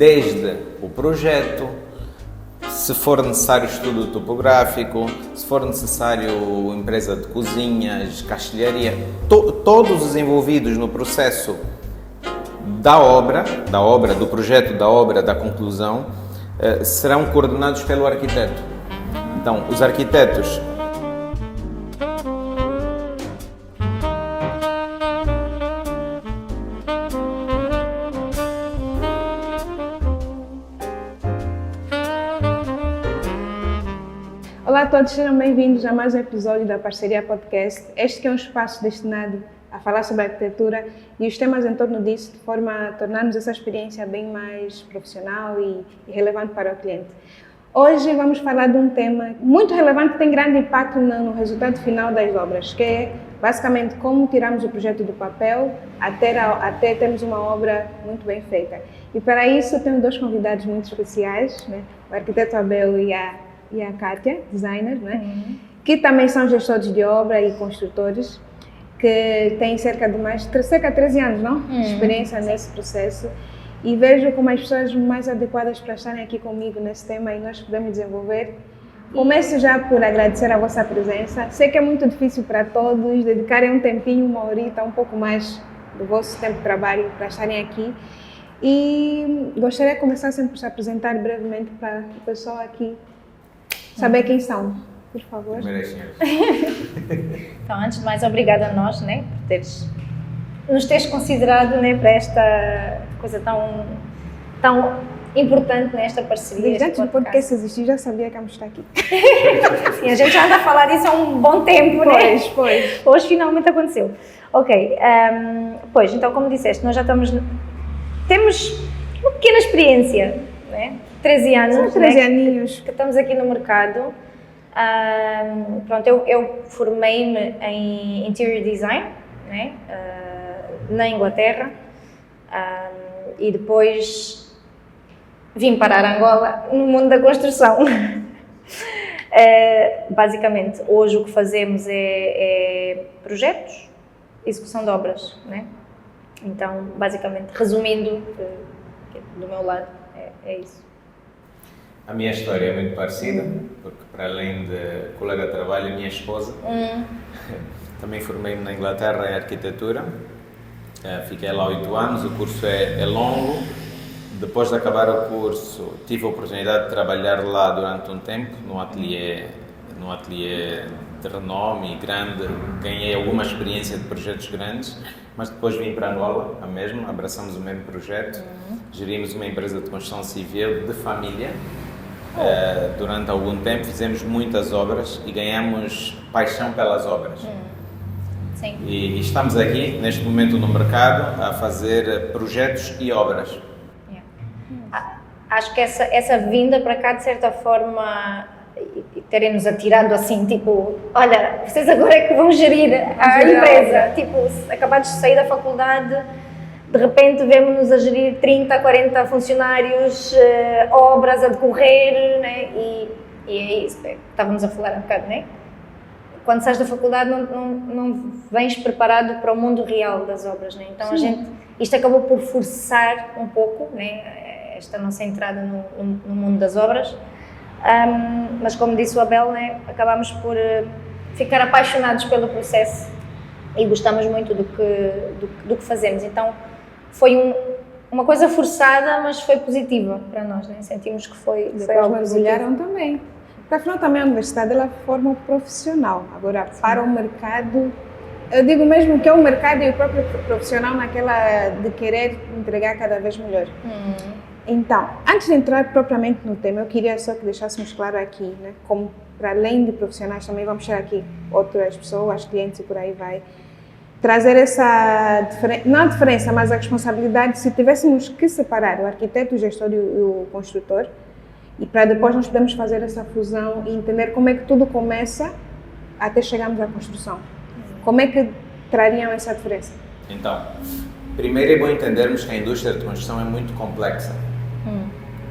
desde o projeto, se for necessário estudo topográfico, se for necessário empresa de cozinhas, castelharia, todos os envolvidos no processo da obra, do projeto, da obra, da conclusão, serão coordenados pelo arquiteto. Então, os arquitetos Olá a todos, sejam bem-vindos a mais um episódio da Parceria Podcast. Este que é um espaço destinado a falar sobre arquitetura e os temas em torno disso, de forma a tornarmos essa experiência bem mais profissional e relevante para o cliente. Hoje vamos falar de um tema muito relevante que tem grande impacto no resultado final das obras, que é basicamente como tiramos o projeto do papel até termos uma obra muito bem feita. E para isso temos dois convidados muito especiais, né? O arquiteto Abel e a Kátia, designer, né? Que também são gestores de obra e construtores, que têm cerca de 13 anos, não? De experiência nesse processo. E vejo como as pessoas mais adequadas para estarem aqui comigo nesse tema e nós podemos desenvolver. Começo já por agradecer a vossa presença. Sei que é muito difícil para todos dedicarem um tempinho, uma horita, um pouco mais do vosso tempo de trabalho para estarem aqui. E gostaria de começar sempre por se apresentar brevemente para o pessoal aqui saber quem são, por favor. Então, antes de mais, obrigada a nós, né, por nos teres considerado, né, para esta coisa tão importante nesta parceria. Desde antes do podcast existir, já sabia que íamos estar aqui. Sim, a gente já anda a falar disso há um bom tempo, né? Pois. Hoje finalmente aconteceu. Ok, pois, então como disseste, nós já temos uma pequena experiência, né? 13 anos, são 13 né, aninhos que estamos aqui no mercado. Pronto, eu formei-me em Interior Design, né, na Inglaterra, e depois vim parar a Angola no mundo da construção. Basicamente, hoje o que fazemos é projetos, execução de obras, né? Então, basicamente, resumindo, do meu lado, é isso. A minha história é muito parecida, porque para além de colega de trabalho, a minha esposa, também formei-me na Inglaterra em arquitetura, fiquei lá 8 anos, o curso é longo. Depois de acabar o curso, tive a oportunidade de trabalhar lá durante um tempo, num ateliê de renome grande, ganhei alguma experiência de projetos grandes, mas depois vim para Angola, abraçamos o mesmo projeto, gerimos uma empresa de construção civil de família. Durante algum tempo fizemos muitas obras e ganhamos paixão pelas obras. Sim. E estamos aqui, neste momento no mercado, a fazer projetos e obras. Acho que essa vinda para cá, de certa forma, terem-nos atirado assim, tipo, olha, vocês agora é que vão gerir a empresa. Tipo, acabados de sair da faculdade, de repente vemos-nos a gerir 30, 40 funcionários, obras a decorrer, né? E é isso, estávamos a falar um bocado, né? Quando sais da faculdade não vens preparado para o mundo real das obras, né? Então isto acabou por forçar um pouco, né, esta nossa entrada no mundo das obras, mas como disse o Abel, né, acabámos por ficar apaixonados pelo processo e gostamos muito do que fazemos. Então foi uma coisa forçada, mas foi positiva para nós, né? Sentimos que foi algo mergulharam também. Porque afinal também a universidade ela forma um profissional. Agora, para o mercado, eu digo mesmo que é o mercado e o próprio profissional naquela de querer entregar cada vez melhor. Então, antes de entrar propriamente no tema, eu queria só que deixássemos claro aqui, né? Como para além de profissionais também vamos ter aqui outras pessoas, clientes e por aí vai. Trazer essa, não a diferença, mas a responsabilidade, se tivéssemos que separar o arquiteto, o gestor e o construtor, e para depois nós podemos fazer essa fusão e entender como é que tudo começa até chegarmos à construção. Como é que trariam essa diferença? Então, primeiro é bom entendermos que a indústria de construção é muito complexa.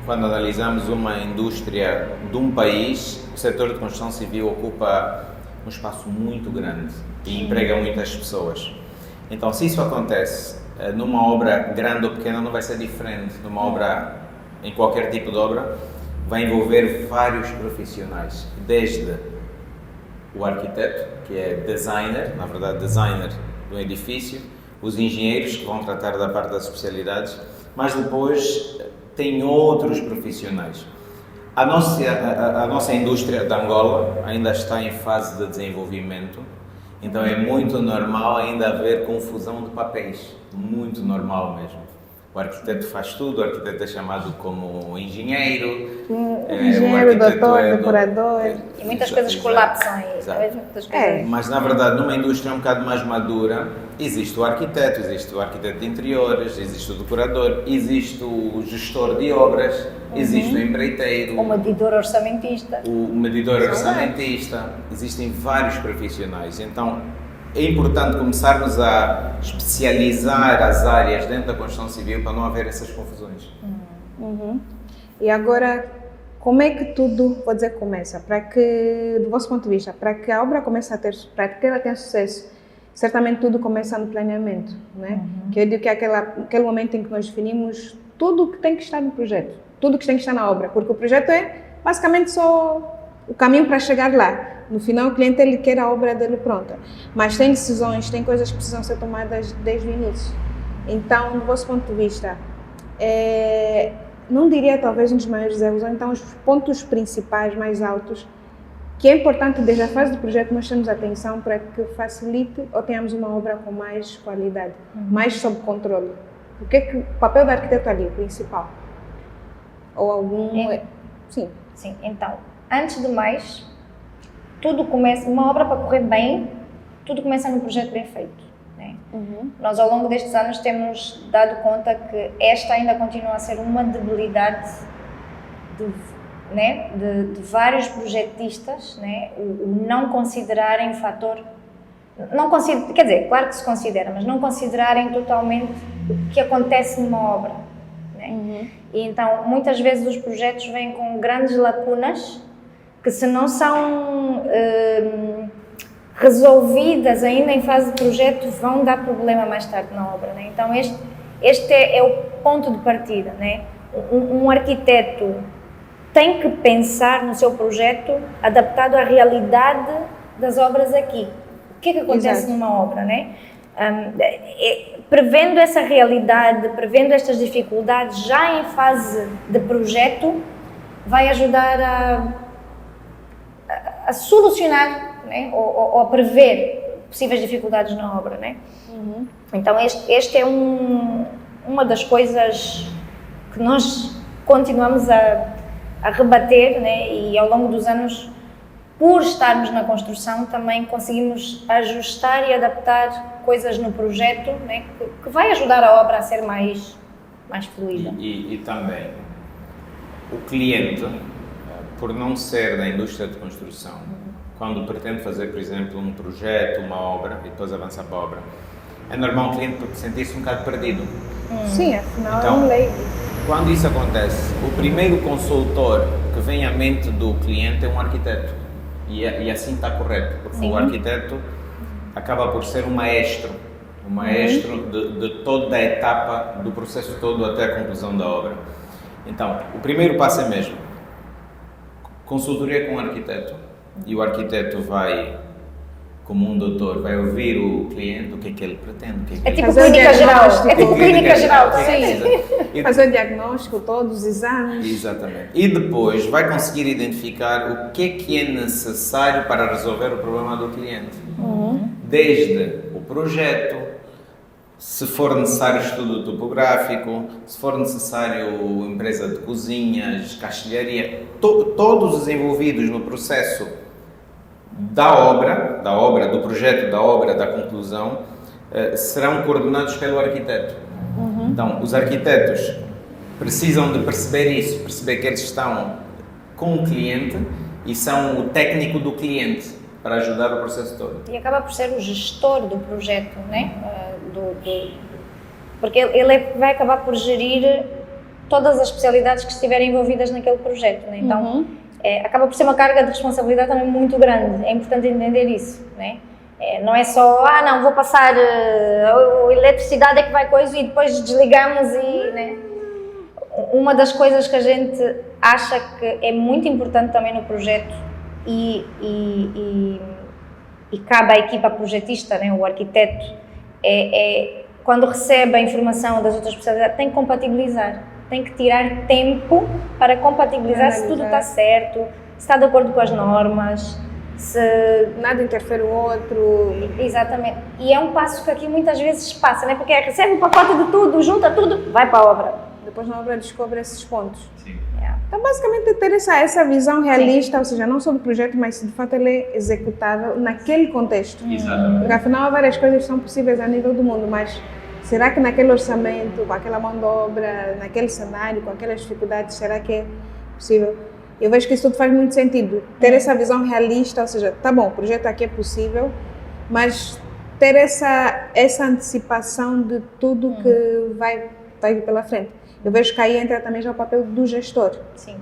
Quando analisamos uma indústria de um país, o setor de construção civil ocupa um espaço muito grande e emprega muitas pessoas. Então, se isso acontece numa obra grande ou pequena, não vai ser diferente numa obra em qualquer tipo de obra, vai envolver vários profissionais, desde o arquiteto, que é designer, na verdade designer do edifício, os engenheiros que vão tratar da parte das especialidades, mas depois tem outros profissionais. A nossa indústria de Angola ainda está em fase de desenvolvimento, então é muito normal ainda haver confusão de papéis, muito normal mesmo. O arquiteto faz tudo, o arquiteto é chamado como engenheiro, engenheiro, doutor, decorador. E muitas coisas colapsam aí. Mas na verdade, numa indústria um bocado mais madura, existe o arquiteto de interiores, existe o decorador, existe o gestor de obras, existe o empreiteiro, o medidor orçamentista. Existem vários profissionais. Então, é importante começarmos a especializar as áreas dentro da construção civil para não haver essas confusões. E agora, como é que tudo, vou dizer, começa? Para que, do vosso ponto de vista, para que a obra comece a ter, para que ela tenha sucesso, certamente tudo começa no planeamento, né? Que eu digo que é aquele momento em que nós definimos tudo o que tem que estar no projeto, tudo o que tem que estar na obra, porque o projeto é basicamente só o caminho para chegar lá. No final, o cliente ele quer a obra dele pronta, mas tem decisões, tem coisas que precisam ser tomadas desde o início. Então, do vosso ponto de vista, não diria talvez um dos maiores erros, ou então os pontos principais mais altos, que é importante desde a fase do projeto nós temos atenção para que facilite ou tenhamos uma obra com mais qualidade, mais sob controle. O que é que o papel do arquiteto ali, o principal? Ou algum... Sim. Sim, então, antes de mais, tudo começa, uma obra para correr bem, tudo começa num projeto bem feito. Né? Nós, ao longo destes anos, temos dado conta que esta ainda continua a ser uma debilidade de vários projetistas, né? O não considerarem o fator, quer dizer, claro que se considera, mas não considerarem totalmente o que acontece numa obra. Né? E então, muitas vezes os projetos vêm com grandes lacunas que, se não são resolvidas ainda em fase de projeto, vão dar problema mais tarde na obra. Né? Então, este é o ponto de partida. Né? Um arquiteto tem que pensar no seu projeto adaptado à realidade das obras aqui. O que é que acontece numa obra, né? Prevendo essa realidade, prevendo estas dificuldades já em fase de projeto, vai ajudar a solucionar, né? ou a prever possíveis dificuldades na obra, né? Então este é uma das coisas que nós continuamos a rebater, né? E ao longo dos anos, por estarmos na construção, também conseguimos ajustar e adaptar coisas no projeto, né? que vai ajudar a obra a ser mais fluida. E também, o cliente, por não ser da indústria de construção, quando pretende fazer, por exemplo, um projeto, uma obra, e depois avançar para a obra, é normal o cliente sentir-se um bocado perdido. Sim, afinal então, é um leigo. Quando isso acontece, o primeiro consultor que vem à mente do cliente é um arquiteto. E assim está correto, porque o arquiteto acaba por ser um maestro de toda a etapa do processo todo até a conclusão da obra. Então, o primeiro passo é mesmo consultoria com o arquiteto, e o arquiteto vai, como um doutor, vai ouvir o cliente, o que é que ele pretende. É tipo clínica geral. É tipo clínica geral. Fazer o diagnóstico, todos os exames. Exatamente. E depois vai conseguir identificar o que é necessário para resolver o problema do cliente. Desde o projeto, se for necessário estudo topográfico, se for necessário empresa de cozinhas, castelharia, todos os envolvidos no processo da obra, do projeto da obra, da conclusão, serão coordenados pelo arquiteto. Então, os arquitetos precisam de perceber isso, perceber que eles estão com o cliente e são o técnico do cliente para ajudar o processo todo. E acaba por ser o gestor do projeto, né? Porque ele vai acabar por gerir todas as especialidades que estiverem envolvidas naquele projeto, né? Então, acaba por ser uma carga de responsabilidade também muito grande. É importante entender isso, né? Não é só, não, vou passar a eletricidade é que vai coisa e depois desligamos e, né? Uma das coisas que a gente acha que é muito importante também no projeto e cabe à equipa projetista, né, o arquiteto, é quando recebe a informação das outras especialidades, tem que compatibilizar, tem que tirar tempo para compatibilizar se tudo está certo, se está de acordo com as normas, se... Nada interfere o outro. Exatamente. E é um passo que aqui muitas vezes passa, né? Porque recebe o pacote de tudo, junta tudo, vai para a obra. Depois na obra descobre esses pontos. Sim. Então, basicamente, ter essa visão realista, ou seja, não só do projeto, mas se de fato ele é executável naquele contexto. Exatamente. Porque afinal, várias coisas são possíveis a nível do mundo, mas será que naquele orçamento, com aquela mão de obra, naquele cenário, com aquelas dificuldades, será que é possível? Eu vejo que isso tudo faz muito sentido. Ter essa visão realista, ou seja, tá bom, o projeto aqui é possível, mas ter essa antecipação de tudo que vai vir pela frente. Eu vejo que aí entra também já o papel do gestor. Sim.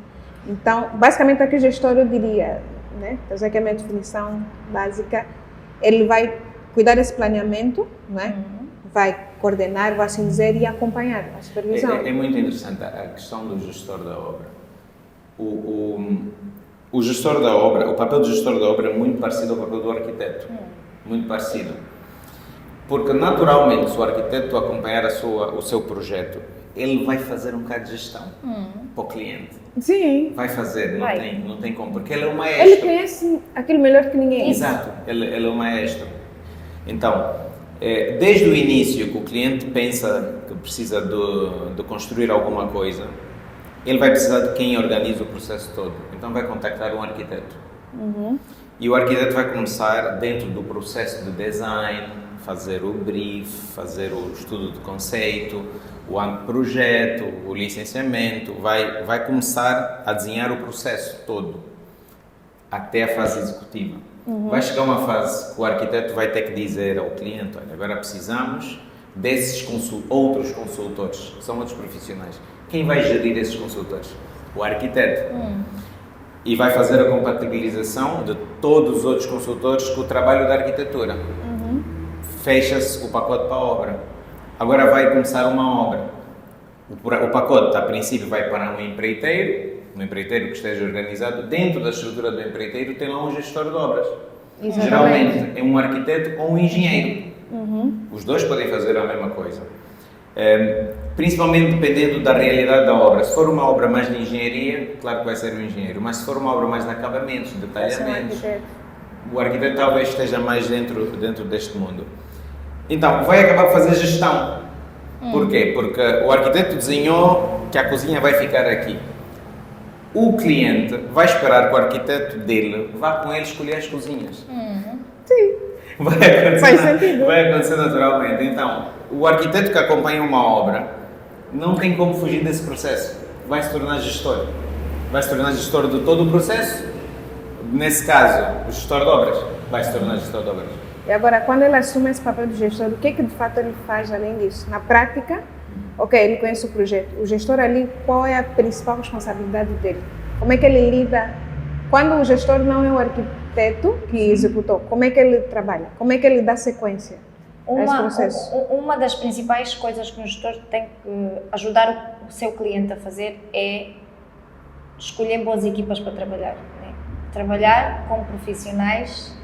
Então, basicamente aqui o gestor, eu diria, né, essa que é a minha definição básica, ele vai cuidar desse planeamento, né, vai coordenar, vai assim dizer, e acompanhar a supervisão. É muito interessante a questão do gestor da obra. O gestor da obra, o papel do gestor da obra é muito parecido ao papel do arquiteto. Muito parecido. Porque, naturalmente, se o arquiteto acompanhar o seu projeto, ele vai fazer um bocado de gestão para o cliente. Sim. Vai fazer, não tem como, porque ele é o Ele maestro. conhece aquilo melhor que ninguém. Exato, ele é o maestro. Então, desde o início que o cliente pensa que precisa de construir alguma coisa, ele vai precisar de quem organiza o processo todo. Então vai contactar um arquiteto. E o arquiteto vai começar dentro do processo de design, fazer o brief, fazer o estudo de conceito, o anteprojeto, o licenciamento, vai começar a desenhar o processo todo, até a fase executiva. Vai chegar uma fase que o arquiteto vai ter que dizer ao cliente, olha, agora precisamos desses outros consultores, que são outros profissionais. Quem vai gerir esses consultores? O arquiteto. E vai fazer a compatibilização de todos os outros consultores com o trabalho da arquitetura. Fecha-se o pacote para a obra. Agora vai começar uma obra. O pacote, a princípio, vai para um empreiteiro que esteja organizado. Dentro da estrutura do empreiteiro tem lá um gestor de obras. Exatamente. Geralmente é um arquiteto ou um engenheiro. Os dois podem fazer a mesma coisa. Principalmente dependendo da realidade da obra. Se for uma obra mais de engenharia, claro que vai ser um engenheiro. Mas se for uma obra mais de acabamentos, detalhamentos, o arquiteto talvez esteja mais dentro deste mundo. Então, vai acabar por fazer gestão. Por quê? Porque o arquiteto desenhou que a cozinha vai ficar aqui. O cliente vai esperar que o arquiteto dele vá com ele escolher as cozinhas. Sim. Faz sentido. Vai acontecer naturalmente. Então, o arquiteto que acompanha uma obra não tem como fugir desse processo. Vai se tornar gestor. Vai se tornar gestor de todo o processo. Nesse caso, o gestor de obras vai se tornar gestor de obras. E agora, quando ele assume esse papel de gestor, o que de fato ele faz além disso? Na prática, ok, ele conhece o projeto. O gestor ali, qual é a principal responsabilidade dele? Como é que ele lida? Quando o gestor não é o arquiteto que executou, como é que ele trabalha? Como é que ele dá sequência a esse processo? Uma das principais coisas que um gestor tem que ajudar o seu cliente a fazer é escolher boas equipas para trabalhar. Né? Trabalhar com profissionais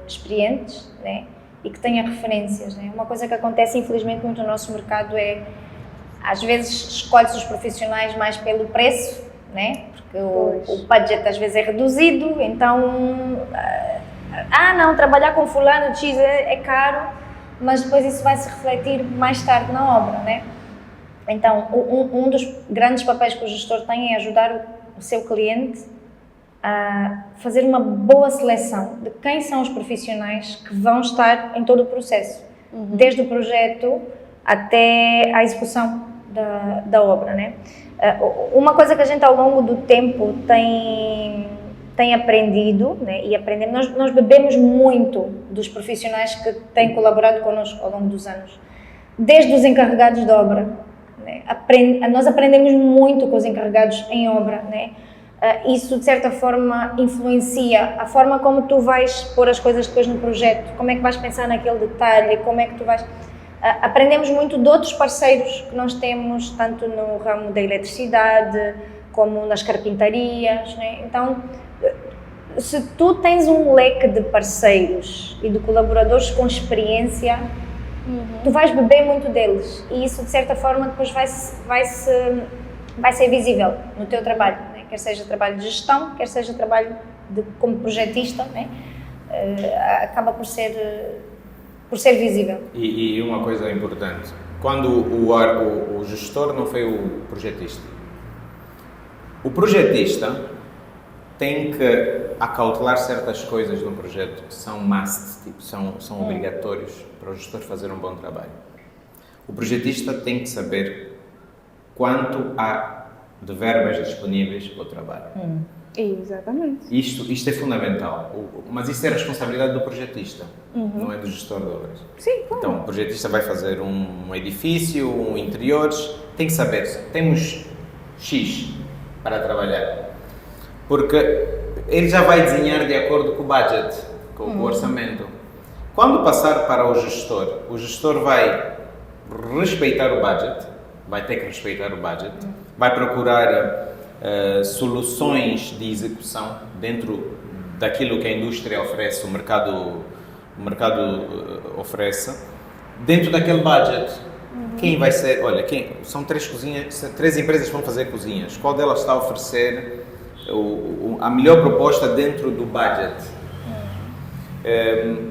experientes, né? E que tenha referências. Né? Uma coisa que acontece infelizmente muito no nosso mercado é, às vezes escolhe-se os profissionais mais pelo preço, né? Porque o budget às vezes é reduzido, então não, trabalhar com fulano X é caro, mas depois isso vai se refletir mais tarde na obra, né? Então um dos grandes papéis que o gestor tem é ajudar o seu cliente a fazer uma boa seleção de quem são os profissionais que vão estar em todo o processo, desde o projeto até a execução da obra, né? Uma coisa que a gente ao longo do tempo tem aprendido, né? E aprendemos, nós bebemos muito dos profissionais que têm colaborado connosco ao longo dos anos, desde os encarregados de obra, né? Nós aprendemos muito com os encarregados em obra, né? Isso de certa forma influencia a forma como tu vais pôr as coisas depois no projeto, como é que vais pensar naquele detalhe, como é que tu vais... Aprendemos muito de outros parceiros que nós temos, tanto no ramo da eletricidade, como nas carpintarias, né? Então, se tu tens um leque de parceiros e de colaboradores com experiência, tu vais beber muito deles e isso, de certa forma, depois vai ser visível no teu trabalho, né? Quer seja trabalho de gestão, quer seja trabalho como projetista, né? Acaba por ser visível. E uma coisa importante, quando o gestor não foi o projetista, o projetista tem que acautelar certas coisas no projeto que são must, tipo, são obrigatórios para o gestor fazer um bom trabalho. O projetista tem que saber quanto há de verbas disponíveis para o trabalho. Exatamente. Isto é fundamental, mas isso é a responsabilidade do projetista, não é do gestor de obras. Sim, claro. Então, o projetista vai fazer um edifício, um interiores, tem que saber, temos X para trabalhar, porque ele já vai desenhar de acordo com o budget, com o orçamento. Quando passar para o gestor vai respeitar o budget, vai ter que respeitar o budget, vai procurar soluções de execução dentro daquilo que a indústria oferece, o mercado oferece, dentro daquele budget. Quem vai ser, olha, são 3 empresas que vão fazer cozinhas, qual delas está a oferecer a melhor proposta dentro do budget?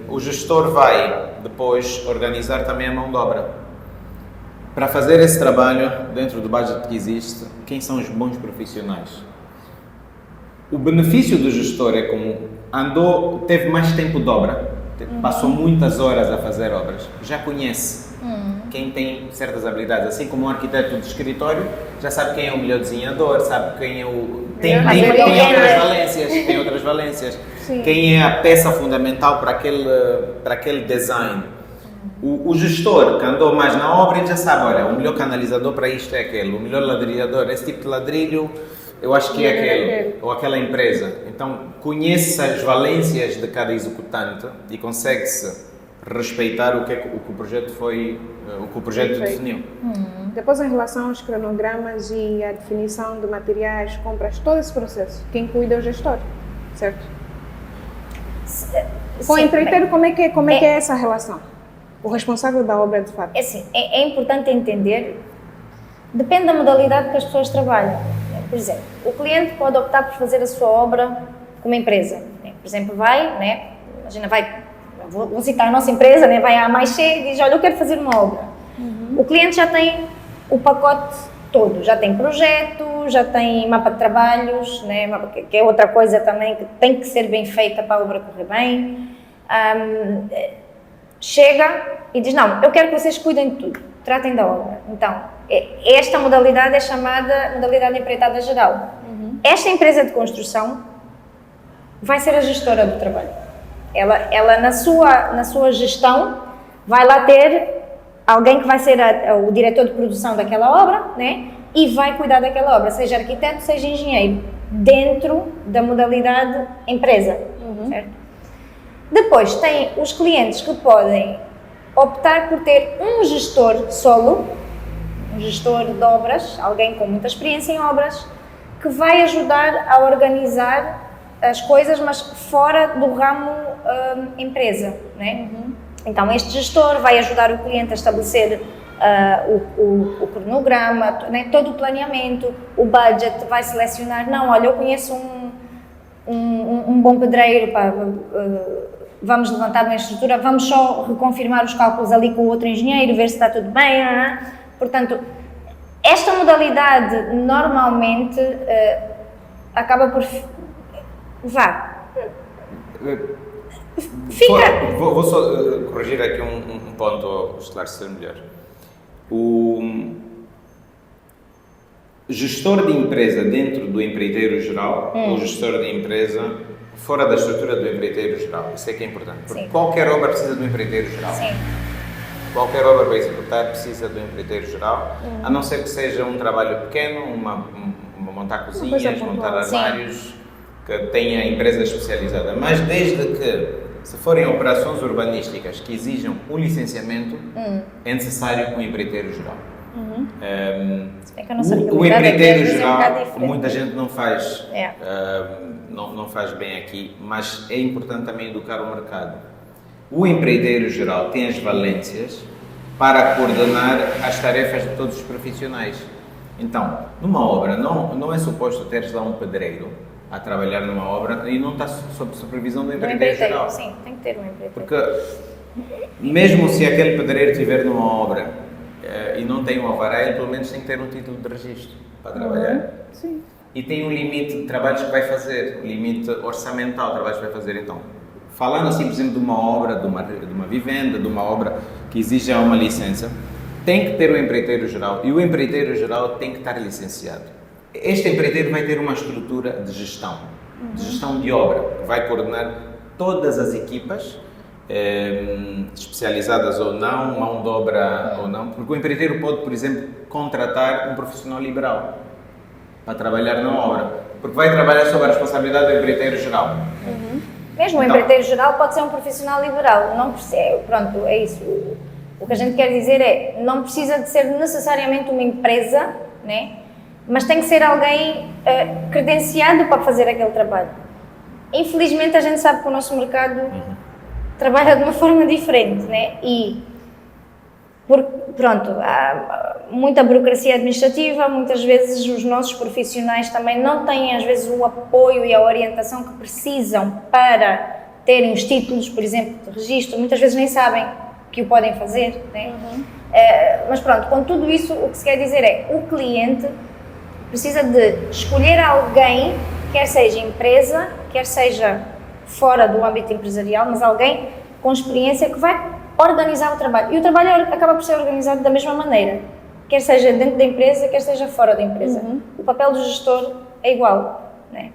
O gestor vai depois organizar também a mão de obra. Para fazer esse trabalho dentro do budget que existe, quem são os bons profissionais? O benefício do gestor é como teve mais tempo de obra, passou muitas horas a fazer obras, já conhece quem tem certas habilidades, assim como um arquiteto de escritório já sabe quem é o melhor desenhador, sabe quem é tem outras valências, Sim. Quem é a peça fundamental para aquele design. O gestor que andou mais na obra, ele já sabe, olha, o melhor canalizador para isto é aquele, o melhor ladrilhador, esse tipo de ladrilho, eu acho que é aquele, ou aquela empresa. Então, conhece as valências de cada executante e consegue-se respeitar o que o projeto definiu. Depois, em relação aos cronogramas e a definição de materiais, compras, todo esse processo, quem cuida é o gestor, certo? Com o empreiteiro, como é que é essa relação? O responsável da obra, de fato. É importante entender, depende da modalidade que as pessoas trabalham. Por exemplo, o cliente pode optar por fazer a sua obra com uma empresa. Por exemplo, vou citar a nossa empresa, vai à Mais C e diz, olha, eu quero fazer uma obra. O cliente já tem o pacote todo, já tem projeto, já tem mapa de trabalhos, que é outra coisa também que tem que ser bem feita para a obra correr bem. Chega e diz, não, eu quero que vocês cuidem de tudo, tratem da obra. Então, esta modalidade é chamada modalidade de empreitada geral. Esta empresa de construção vai ser a gestora do trabalho. Ela na sua gestão, vai lá ter alguém que vai ser o diretor de produção daquela obra, e vai cuidar daquela obra, seja arquiteto, seja engenheiro, dentro da modalidade empresa, certo? Depois tem os clientes que podem optar por ter um gestor solo, um gestor de obras, alguém com muita experiência em obras, que vai ajudar a organizar as coisas, mas fora do ramo empresa, Então este gestor vai ajudar o cliente a estabelecer o cronograma, todo o planeamento, o budget, vai selecionar, não, olha, eu conheço um bom pedreiro, vamos levantar uma estrutura, vamos só reconfirmar os cálculos ali com o outro engenheiro, ver se está tudo bem. Portanto, esta modalidade normalmente acaba por... Vou só corrigir aqui um ponto ou esclarecer melhor. O gestor de empresa dentro do empreiteiro geral ou gestor de empresa fora da estrutura do empreiteiro geral, isso é que é importante, porque qualquer obra precisa do empreiteiro geral. Sim. Qualquer obra para executar precisa do empreiteiro geral, a não ser que seja um trabalho pequeno, montar cozinhas, montar armários, que tenha empresa especializada. Mas desde que se forem operações urbanísticas que exijam um licenciamento, é necessário um empreiteiro geral. Se bem que a nossa O realidade empreiteiro às vezes é um geral, bocado diferente. muita gente não faz, É. não faz bem aqui, mas é importante também educar o mercado. O empreiteiro geral tem as valências para coordenar as tarefas de todos os profissionais. Então, numa obra, não é suposto teres lá um pedreiro a trabalhar numa obra e não está sob supervisão do empreiteiro geral. Sim, tem que ter um empreiteiro. Porque mesmo se aquele pedreiro estiver numa obra e não tem um alvará, ele pelo menos tem que ter um título de registro para trabalhar. Sim. E tem um limite de trabalhos que vai fazer, um limite orçamental de trabalhos que vai fazer. Então, falando assim, por exemplo, de uma obra, de uma vivenda, de uma obra que exija uma licença, tem que ter um empreiteiro geral e o empreiteiro geral tem que estar licenciado. Este empreiteiro vai ter uma estrutura de gestão de obra, que vai coordenar todas as equipas, especializadas ou não, mão de obra ou não, porque o empreiteiro pode, por exemplo, contratar um profissional liberal para trabalhar na obra, porque vai trabalhar sob a responsabilidade do empreiteiro geral. Mesmo o empreiteiro geral pode ser um profissional liberal, não precisa, pronto, é isso. O que a gente quer dizer é, não precisa de ser necessariamente uma empresa, né? Mas tem que ser alguém credenciado para fazer aquele trabalho. Infelizmente a gente sabe que o nosso mercado trabalha de uma forma diferente, né? E, pronto, há muita burocracia administrativa, muitas vezes os nossos profissionais também não têm às vezes o apoio e a orientação que precisam para terem os títulos, por exemplo, de registro, muitas vezes nem sabem que o podem fazer, né? Mas pronto, com tudo isso o que se quer dizer é, o cliente precisa de escolher alguém, quer seja empresa, quer seja fora do âmbito empresarial, mas alguém com experiência que vai organizar o trabalho. E o trabalho acaba por ser organizado da mesma maneira, quer seja dentro da empresa, quer seja fora da empresa. O papel do gestor é igual, né?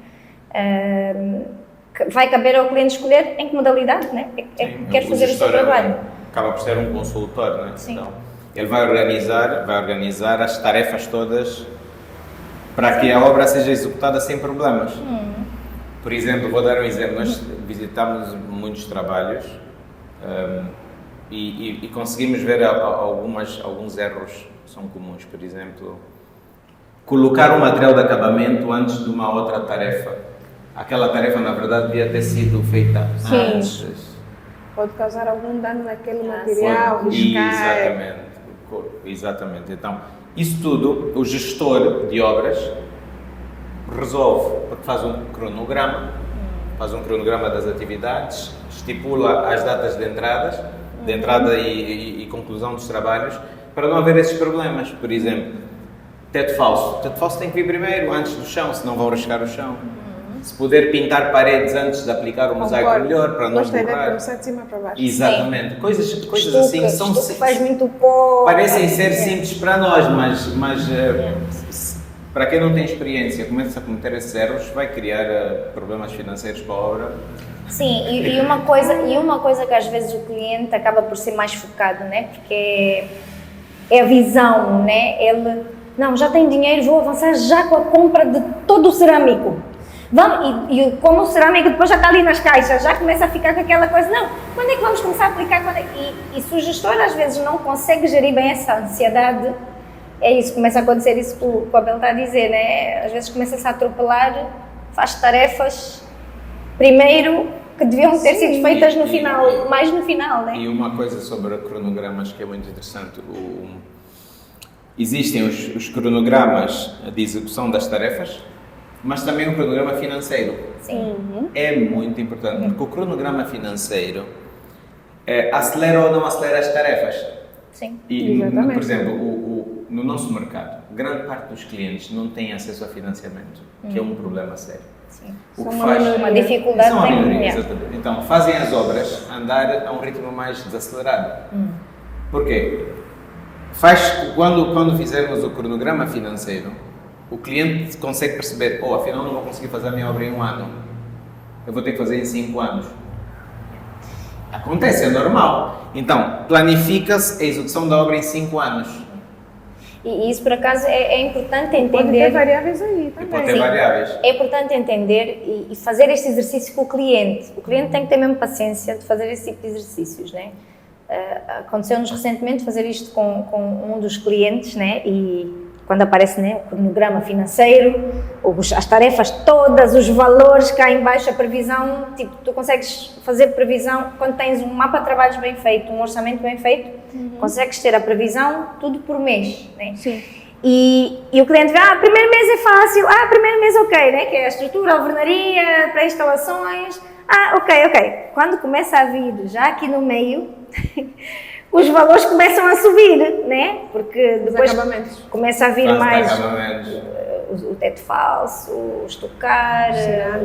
Vai caber ao cliente escolher em que modalidade, né? Quer fazer o seu trabalho. Acaba por ser um consultor, né? Sim. Então, ele vai organizar as tarefas todas para que a obra seja executada sem problemas. Por exemplo, vou dar um exemplo, nós visitamos muitos trabalhos e conseguimos ver alguns erros que são comuns. Por exemplo, colocar o material de acabamento antes de uma outra tarefa. Aquela tarefa, na verdade, devia ter sido feita antes. Pode causar algum dano naquele material, riscar. Exatamente. Então, isso tudo, o gestor de obras resolve, porque faz um cronograma das atividades, estipula as datas de entrada e conclusão dos trabalhos, para não haver esses problemas. Por exemplo, teto falso. O teto falso tem que vir primeiro, antes do chão, senão vão riscar o chão. Se puder pintar paredes antes de aplicar o mosaico, melhor, para não borrar. Começar de cima para baixo. Exatamente. Coisas assim são faz muito pó. parecem ser simples para nós, mas para quem não tem experiência, começa a cometer esses erros, vai criar problemas financeiros para a obra. Sim, e uma coisa que às vezes o cliente acaba por ser mais focado, né? Porque é a visão, né? Ele, não, já tem dinheiro, vou avançar já com a compra de todo o cerâmico. E como o cerâmico depois já está ali nas caixas, já começa a ficar com aquela coisa, não, quando é que vamos começar a aplicar? E se o gestor às vezes não consegue gerir bem essa ansiedade, é isso, começa a acontecer isso que o Abel está a dizer, né? Às vezes começa-se a atropelar, faz tarefas primeiro que deviam ter sido feitas no final, mais no final, né? E uma coisa sobre cronogramas que é muito interessante, existem os cronogramas de execução das tarefas, mas também o cronograma financeiro. Sim. É muito importante, porque o cronograma financeiro acelera ou não acelera as tarefas. Sim. E, por exemplo, no nosso mercado, grande parte dos clientes não tem acesso a financiamento, que é um problema sério. Sim. O que faz uma dificuldade são a minoria, tem. exatamente. Então, fazem as obras andar a um ritmo mais desacelerado. Por quê? Quando fizermos o cronograma financeiro, o cliente consegue perceber, afinal não vou conseguir fazer a minha obra em 1 ano, eu vou ter que fazer em 5 anos. Acontece, é normal. Então, planifica-se a execução da obra em 5 anos. E isso, por acaso, é importante Pode ter entender. variáveis aí E também. pode ter variáveis. É importante entender e fazer este exercício com o cliente. O cliente tem que ter mesmo paciência de fazer esse tipo de exercícios, né? Aconteceu-nos recentemente fazer isto com um dos clientes, né? E quando aparece, né, o cronograma financeiro, as tarefas todas, os valores cá em baixo, a previsão, tipo, tu consegues fazer previsão quando tens um mapa de trabalhos bem feito, um orçamento bem feito, consegues ter a previsão tudo por mês, né? Sim. E o cliente vê, primeiro mês é fácil, primeiro mês ok, né? Que é a estrutura, a alvenaria, pré-instalações, ok. Quando começa a vir já aqui no meio, os valores começam a subir, né? Porque depois começa a vir mais o teto falso, o estocar,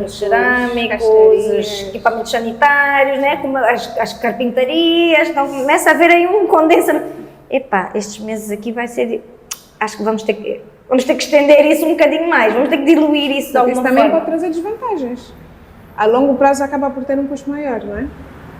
os cerâmicos, os equipamentos sanitários, né? Como as carpintarias, então começa a haver aí um condensamento. Estes meses aqui vai ser... Acho que vamos ter que estender isso um bocadinho mais, vamos ter que diluir isso de alguma forma. Isso também pode trazer desvantagens. A longo prazo acaba por ter um custo maior, não é?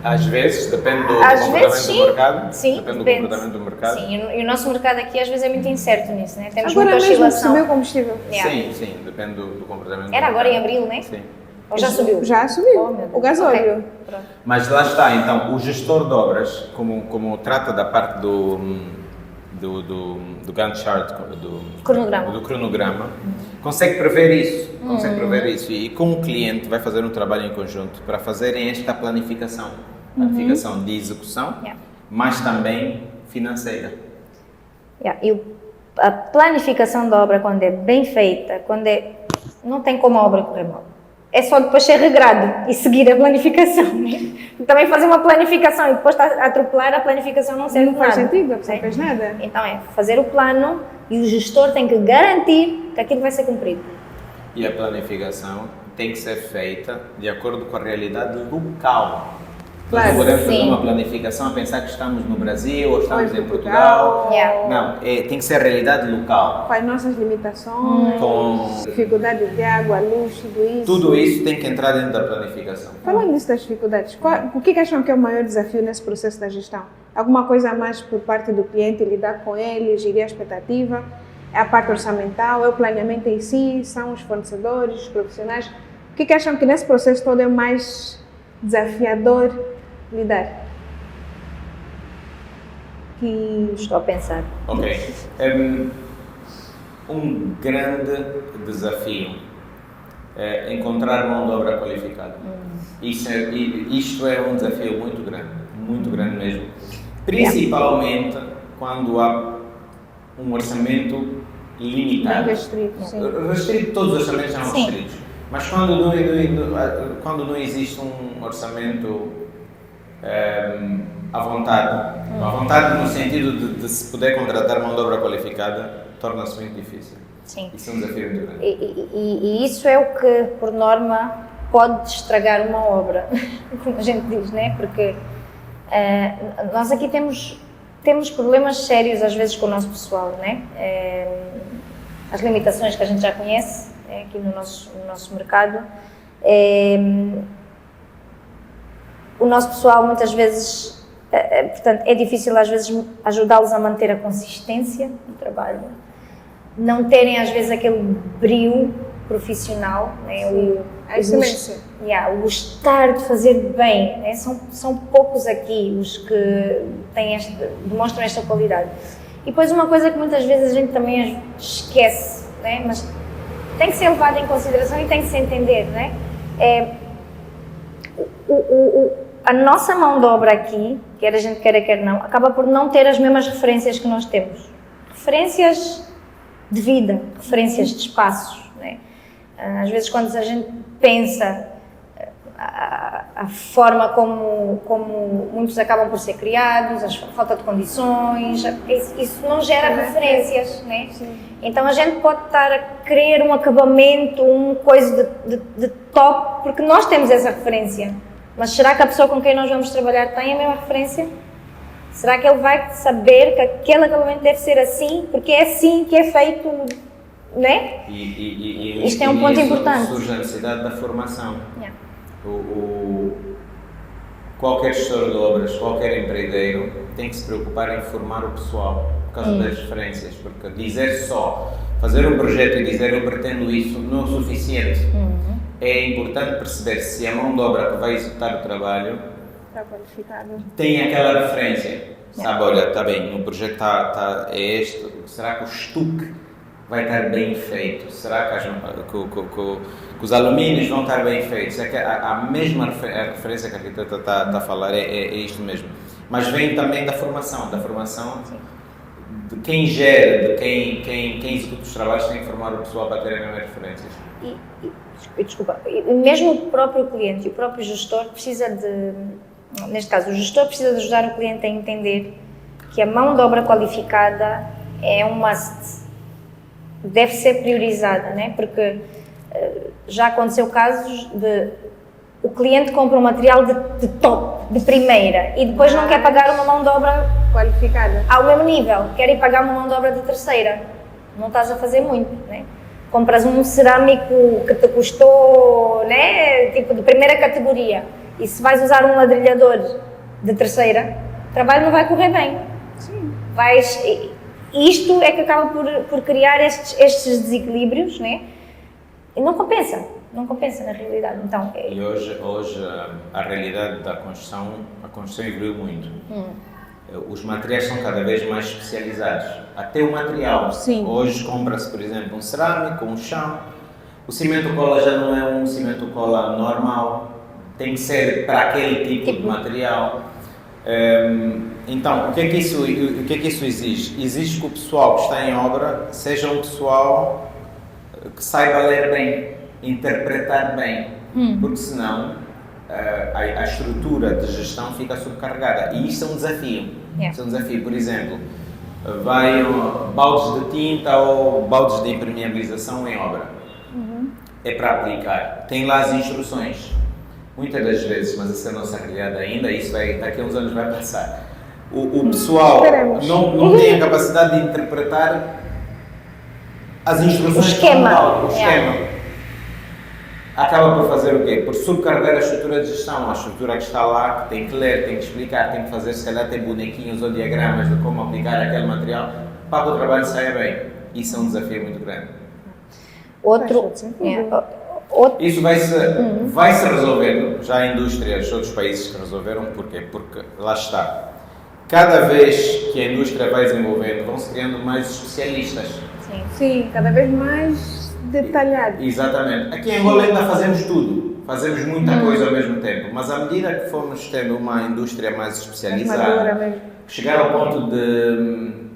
Às vezes, depende do comportamento do mercado. Sim, depende do comportamento do mercado. Sim, e o nosso mercado aqui às vezes é muito incerto nisso, né? Temos Agora muita mesmo oscilação. subiu o combustível. Sim, depende do comportamento do mercado. Era agora em abril, né? Sim. Ou já subiu? Já subiu. Oh, meu Deus. O gasóleo. Ok, pronto. Mas lá está, então, o gestor de obras, como trata da parte do Gantt chart, do cronograma, consegue prever isso, e com o cliente vai fazer um trabalho em conjunto para fazerem esta planificação de execução, mas também financeira. E a planificação da obra, quando é bem feita, não tem como a obra correr mal. É só depois ser regrado e seguir a planificação. Né? Também fazer uma planificação e depois estar a atropelar, a planificação não serve Não faz nada. sentido, não fez nada. Então fazer o plano e o gestor tem que garantir que aquilo vai ser cumprido. E a planificação tem que ser feita de acordo com a realidade local. Nós não podemos fazer uma planificação a pensar que estamos no Brasil ou estamos em Portugal. Não, tem que ser a realidade local. Com as nossas limitações, dificuldade de água, luz, tudo isso. Tudo isso tem que entrar dentro da planificação. Falando nisso das dificuldades, o que acham que é o maior desafio nesse processo da gestão? Alguma coisa a mais por parte do cliente, lidar com ele, gerir a expectativa? É a parte orçamental, é o planeamento em si, são os fornecedores, os profissionais? O que acham que nesse processo todo é o mais desafiador lidar? Estou a pensar. Ok. Um grande desafio é encontrar mão de obra qualificada. Isto é um desafio muito grande mesmo. Principalmente quando há um orçamento limitado. Restrito, todos os orçamentos são restritos. Mas quando não existe um orçamento à vontade no sentido de se poder contratar mão de obra qualificada, torna-se muito difícil. Sim. Isso é um desafio muito grande. E isso é o que, por norma, pode estragar uma obra, como a gente diz, né? Porque nós aqui temos problemas sérios às vezes com o nosso pessoal, né? As limitações que a gente já conhece aqui no nosso mercado. O nosso pessoal muitas vezes, portanto, é difícil às vezes ajudá-los a manter a consistência do trabalho, não terem às vezes aquele brio profissional, né? A excelência. O gostar de fazer bem, né? São poucos aqui os que demonstram esta qualidade. E depois uma coisa que muitas vezes a gente também esquece, né? Mas tem que ser levado em consideração e tem que se entender, né? A nossa mão de obra aqui, quer a gente queira, quer não, acaba por não ter as mesmas referências que nós temos. Referências de vida, referências de espaços, né? Às vezes quando a gente pensa a forma como muitos acabam por ser criados, a falta de condições, isso não gera referências, né? Então a gente pode estar a querer um acabamento, uma coisa de top, porque nós temos essa referência. Mas será que a pessoa com quem nós vamos trabalhar tem a mesma referência? Será que ele vai saber que aquele acabamento deve ser assim, porque é assim que é feito, né? Isto é um ponto importante. Surge a necessidade da formação. Qualquer gestor de obras, qualquer empreiteiro tem que se preocupar em formar o pessoal. causa das referências, porque dizer só, fazer um projeto e dizer eu pretendo isso não é o suficiente. É importante perceber se a mão de obra que vai executar o trabalho Está qualificado. tem aquela referência. Sabe, olha, está bem, o projeto é este, será que o estuque vai estar bem feito? Será que os alumínios vão estar bem feitos? É que a mesma referência que a arquiteta está a falar é isto mesmo. Mas vem também da formação de quem gera, de quem executa os trabalhos, tem que formar o pessoal para terem as mesmas referências. Desculpa, mesmo o próprio cliente e o próprio gestor precisa neste caso, o gestor precisa de ajudar o cliente a entender que a mão de obra qualificada é um must, deve ser priorizada, né? Porque já aconteceu casos de o cliente compra um material de top, de primeira, e depois não quer pagar uma mão de obra qualificada ao mesmo nível, quer ir pagar uma mão de obra de terceira, não estás a fazer muito, né? Compras um cerâmico que te custou, né, tipo de primeira categoria, e se vais usar um ladrilhador de terceira, o trabalho não vai correr bem. Sim. Isto é que acaba por criar estes desequilíbrios, né? E não compensa na realidade. Então, E hoje a realidade da construção, a construção evoluiu muito. Os materiais são cada vez mais especializados. Até o material. Sim. Hoje compra-se, por exemplo, um cerâmico, um chão. O cimento cola já não é um cimento cola normal. Tem que ser para aquele tipo de material. Então, o que é que isso exige? Exige que o pessoal que está em obra seja um pessoal que saiba ler bem, interpretar bem, porque senão a estrutura de gestão fica sobrecarregada e isso é um desafio. Isso é um desafio. Por exemplo, vai baldes de tinta ou baldes de impermeabilização em obra. É para aplicar. Tem lá as instruções. Muitas das vezes, mas essa é a nossa realidade ainda, isso daqui a uns anos vai passar. O pessoal não tem a capacidade de interpretar as instruções. O esquema. O esquema. Acaba por fazer o quê? Por subcarregar a estrutura de gestão, a estrutura que está lá, que tem que ler, tem que explicar, tem que fazer, se calhar, tem bonequinhos ou diagramas de como aplicar aquele material para que o trabalho saia bem. Isso é um desafio muito grande. Isso vai se resolvendo, já há indústrias de outros países que resolveram, porquê? Porque lá está, cada vez que a indústria vai desenvolvendo, vão se criando mais especialistas. Sim, cada vez mais detalhado. Exatamente. Aqui em Angola ainda fazemos tudo, fazemos muita coisa ao mesmo tempo, mas à medida que formos tendo uma indústria mais especializada, chegar ao ponto de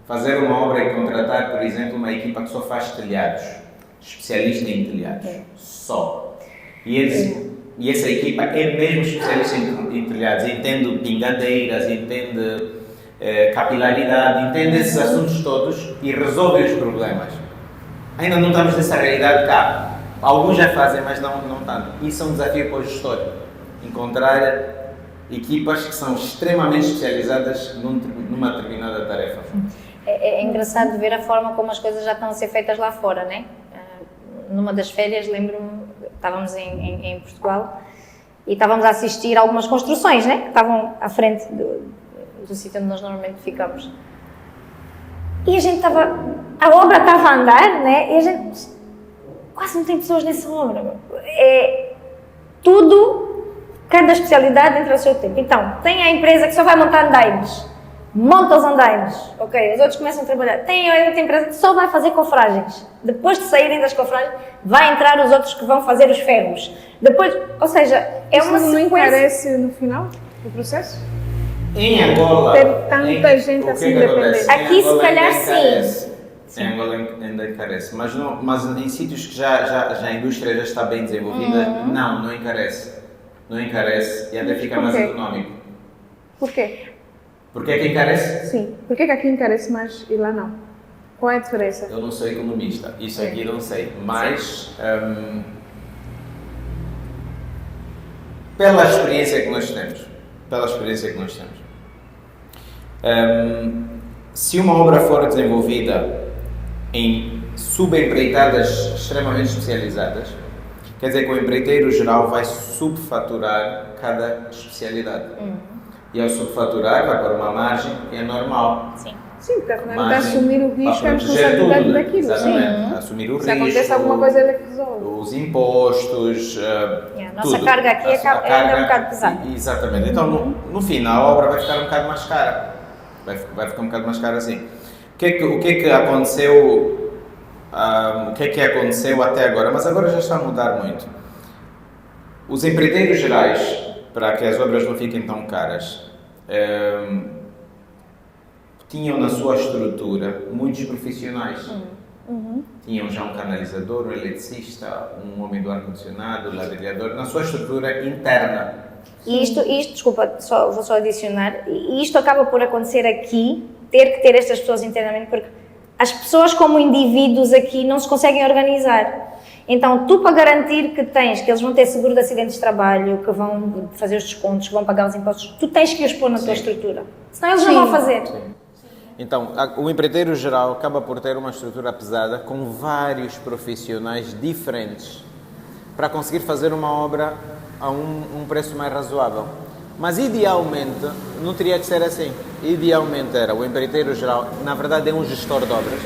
fazer uma obra e contratar, por exemplo, uma equipa que só faz telhados, especialista em telhados, só. E essa equipa é mesmo especialista em telhados, entende pingadeiras, entende capilaridade, entende esses assuntos todos e resolve os problemas. Ainda não estamos nessa realidade cá. Alguns já fazem, mas não tanto. Isso é um desafio para o gestor. Encontrar equipas que são extremamente especializadas numa determinada tarefa. É engraçado ver a forma como as coisas já estão a ser feitas lá fora, né? Numa das férias, lembro-me, estávamos em Portugal e estávamos a assistir a algumas construções, né? Que estavam à frente do sítio onde nós normalmente ficamos. E a obra estava a andar, né? E a gente, quase não tem pessoas nessa obra. É tudo, cada especialidade dentro do seu tempo. Então, tem a empresa que só vai montar andaimes, monta os andaimes, ok? Os outros começam a trabalhar. Tem a outra empresa que só vai fazer cofragens. Depois de saírem das cofragens, vai entrar os outros que vão fazer os ferros. Depois, ou seja, é uma sequência. Não encarece no final do processo? Em Angola, ter tanta gente assim dependente. Aqui se calhar sim. Em Angola ainda encarece, mas em sítios que já a indústria já está bem desenvolvida, não encarece. Não encarece e até fica mais económico. Por quê? Porque é que encarece? Sim. Por que aqui encarece mais e lá não? Qual é a diferença? Eu não sou economista, isso aqui não sei, mas pela experiência que nós temos, se uma obra for desenvolvida em subempreitadas extremamente especializadas, quer dizer que o empreiteiro geral vai subfaturar cada especialidade. E ao subfaturar vai para uma margem que é normal. Sim. Sim, porque afinal está a margem assumir o risco e para a proteger responsabilidade tudo, daquilo. exatamente, assumir o risco. Se acontece alguma coisa, ele que resolve. Os impostos, A nossa tudo. carga aqui é um bocado pesada. Exatamente. Então, no final, a obra vai ficar um bocado mais cara. Vai ficar um bocado mais cara assim. O que é que aconteceu? O que é que aconteceu até agora? Mas agora já está a mudar muito. Os empreiteiros gerais, para que as obras não fiquem tão caras, tinham na sua estrutura muitos profissionais. Tinham já um canalizador, um eletricista, um homem do ar-condicionado, ladrilhador, na sua estrutura interna. E isto, desculpa, vou só adicionar, e isto acaba por acontecer aqui, ter que ter estas pessoas internamente, porque as pessoas como indivíduos aqui não se conseguem organizar. Então, tu para garantir que eles vão ter seguro de acidentes de trabalho, que vão fazer os descontos, que vão pagar os impostos, tu tens que os pôr na tua estrutura, senão eles não vão fazer. Sim. Então, o empreiteiro geral acaba por ter uma estrutura pesada com vários profissionais diferentes para conseguir fazer uma obra a um preço mais razoável. Mas, idealmente, não teria que ser assim. Idealmente era o empreiteiro geral, na verdade é um gestor de obras,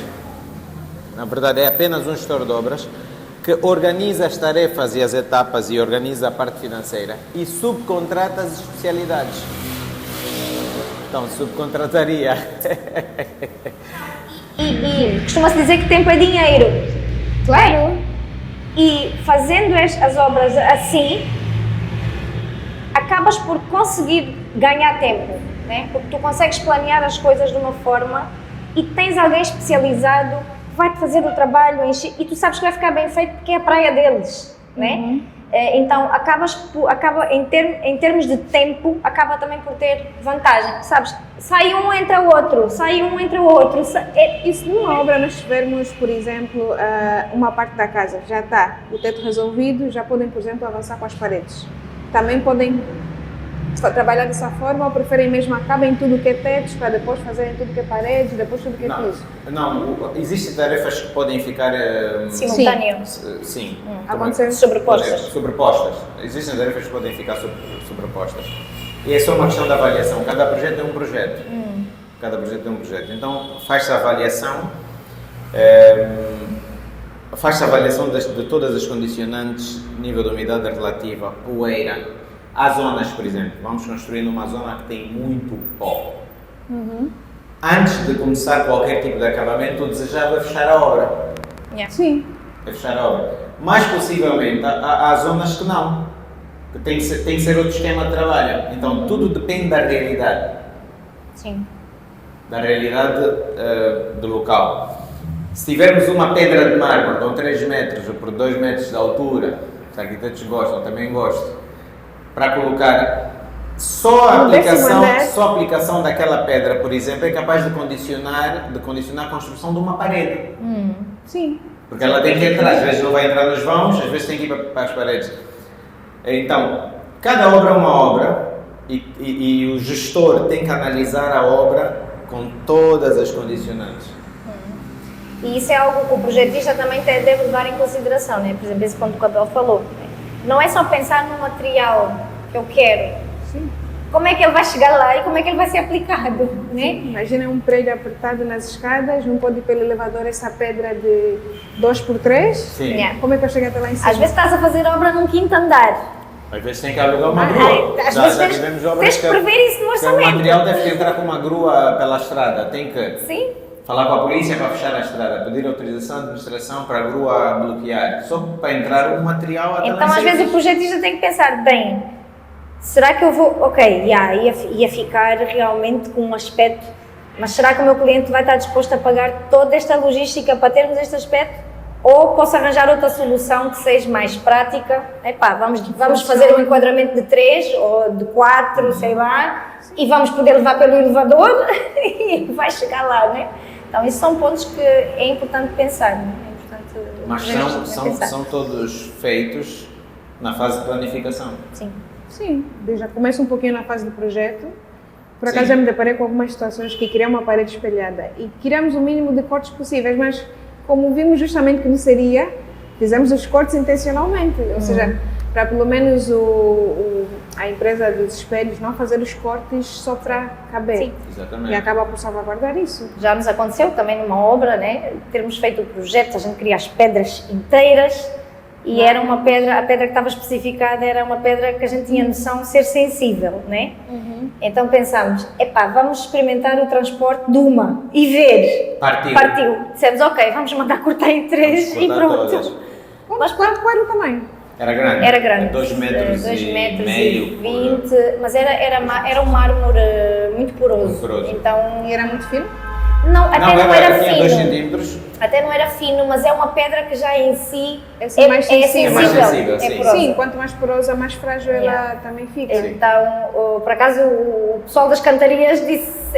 na verdade é apenas um gestor de obras, que organiza as tarefas e as etapas e organiza a parte financeira e subcontrata as especialidades. Então, subcontrataria. E costuma-se dizer que tempo é dinheiro. Claro. E fazendo as obras assim, acabas por conseguir ganhar tempo, né? Porque tu consegues planear as coisas de uma forma e tens alguém especializado que vai-te fazer o trabalho e tu sabes que vai ficar bem feito porque é a praia deles, né? Então, em termos de tempo, acaba também por ter vantagem, sabes? Sai um, entra o outro, sai um, entra o outro. E se numa obra nós tivermos, por exemplo, uma parte da casa, já está o teto resolvido, já podem, por exemplo, avançar com as paredes. Também podem trabalhar dessa forma ou preferem mesmo acabem tudo que é tetos para depois fazerem tudo que é paredes, depois tudo que é piso? Não, existem tarefas que podem ficar simultâneas. Sim. Acontecem Sobrepostas. Existem tarefas que podem ficar sobrepostas. E é só uma questão da avaliação. Cada projeto é um projeto. Cada projeto é um projeto. Então faz-se a avaliação. Faz-se a avaliação de todas as condicionantes, nível de umidade relativa, poeira. Há zonas, por exemplo, vamos construir numa zona que tem muito pó. Antes de começar qualquer tipo de acabamento, o desejável é fechar a obra. Sim. É fechar a obra. Mais possivelmente, há zonas que não. Que tem que ser outro esquema de trabalho. Então, tudo depende da realidade. Sim. Da realidade do local. Se tivermos uma pedra de mármore com 3 metros ou por 2 metros de altura, os arquitetos gostam, também gosto, para colocar só a aplicação daquela pedra, por exemplo, é capaz de condicionar a construção de uma parede. Sim. Porque ela tem que entrar, às vezes não vai entrar nos vãos, às vezes tem que ir para as paredes. Então, cada obra é uma obra e o gestor tem que analisar a obra com todas as condicionantes. E isso é algo que o projetista também deve levar em consideração, né? Por exemplo, esse ponto que o Abel falou. Não é só pensar no material que eu quero. Sim. Como é que ele vai chegar lá e como é que ele vai ser aplicado, né? Imagina um prédio apertado nas escadas, não pode ir pelo elevador essa pedra de 2x3. Sim. Como é que eu chego até lá em cima? Às vezes estás a fazer obra num quinto andar. Às vezes tem que alugar uma grua. Às vezes tens que prever isso no orçamento. O material deve entrar com uma grua pela estrada. Tem que falar com a polícia para fechar a estrada, pedir autorização à administração para a grua bloquear. Só para entrar um material até lá em cima. Então, às vezes, o projetista tem que pensar, bem, será que eu vou... Ok, ia ficar realmente com um aspecto, mas será que o meu cliente vai estar disposto a pagar toda esta logística para termos este aspecto? Ou posso arranjar outra solução que seja mais prática? Epá, vamos fazer um enquadramento de 3 ou de 4, sei lá, e vamos poder levar pelo elevador e vai chegar lá, né? Então, esses são pontos que é importante pensar, né? É importante Mas são todos feitos na fase de planificação. Sim. Sim, já começa um pouquinho na fase do projeto. Por acaso já me deparei com algumas situações que queria uma parede espelhada e queríamos o mínimo de cortes possíveis, mas como vimos justamente que não seria, fizemos os cortes intencionalmente, ou seja, para pelo menos a empresa dos espelhos não fazer os cortes só para caber. Sim. Exatamente. E acaba por salvaguardar isso. Já nos aconteceu também numa obra, né? Termos feito o projeto, a gente queria as pedras inteiras e era uma pedra, a pedra que estava especificada era uma pedra que a gente tinha noção de ser sensível, né? Então pensámos, vamos experimentar o transporte de uma e ver. Partiu. Dissemos, ok, vamos mandar cortar em 3 e pronto. Todas. Mas qual era o tamanho? Era grande? Era grande. 2 metros, 2 e metros meio. e 20, mas era um mármore muito poroso. Muito poroso. Então, E era muito fino? não, até não era tinha 2 fino. centímetros. Até não era fino, mas é uma pedra que já em si É mais sensível. É mais sensível, é sim. porosa. Sim, quanto mais porosa, mais frágil ela Yeah. também fica. Então, por acaso, o pessoal das cantarias disse,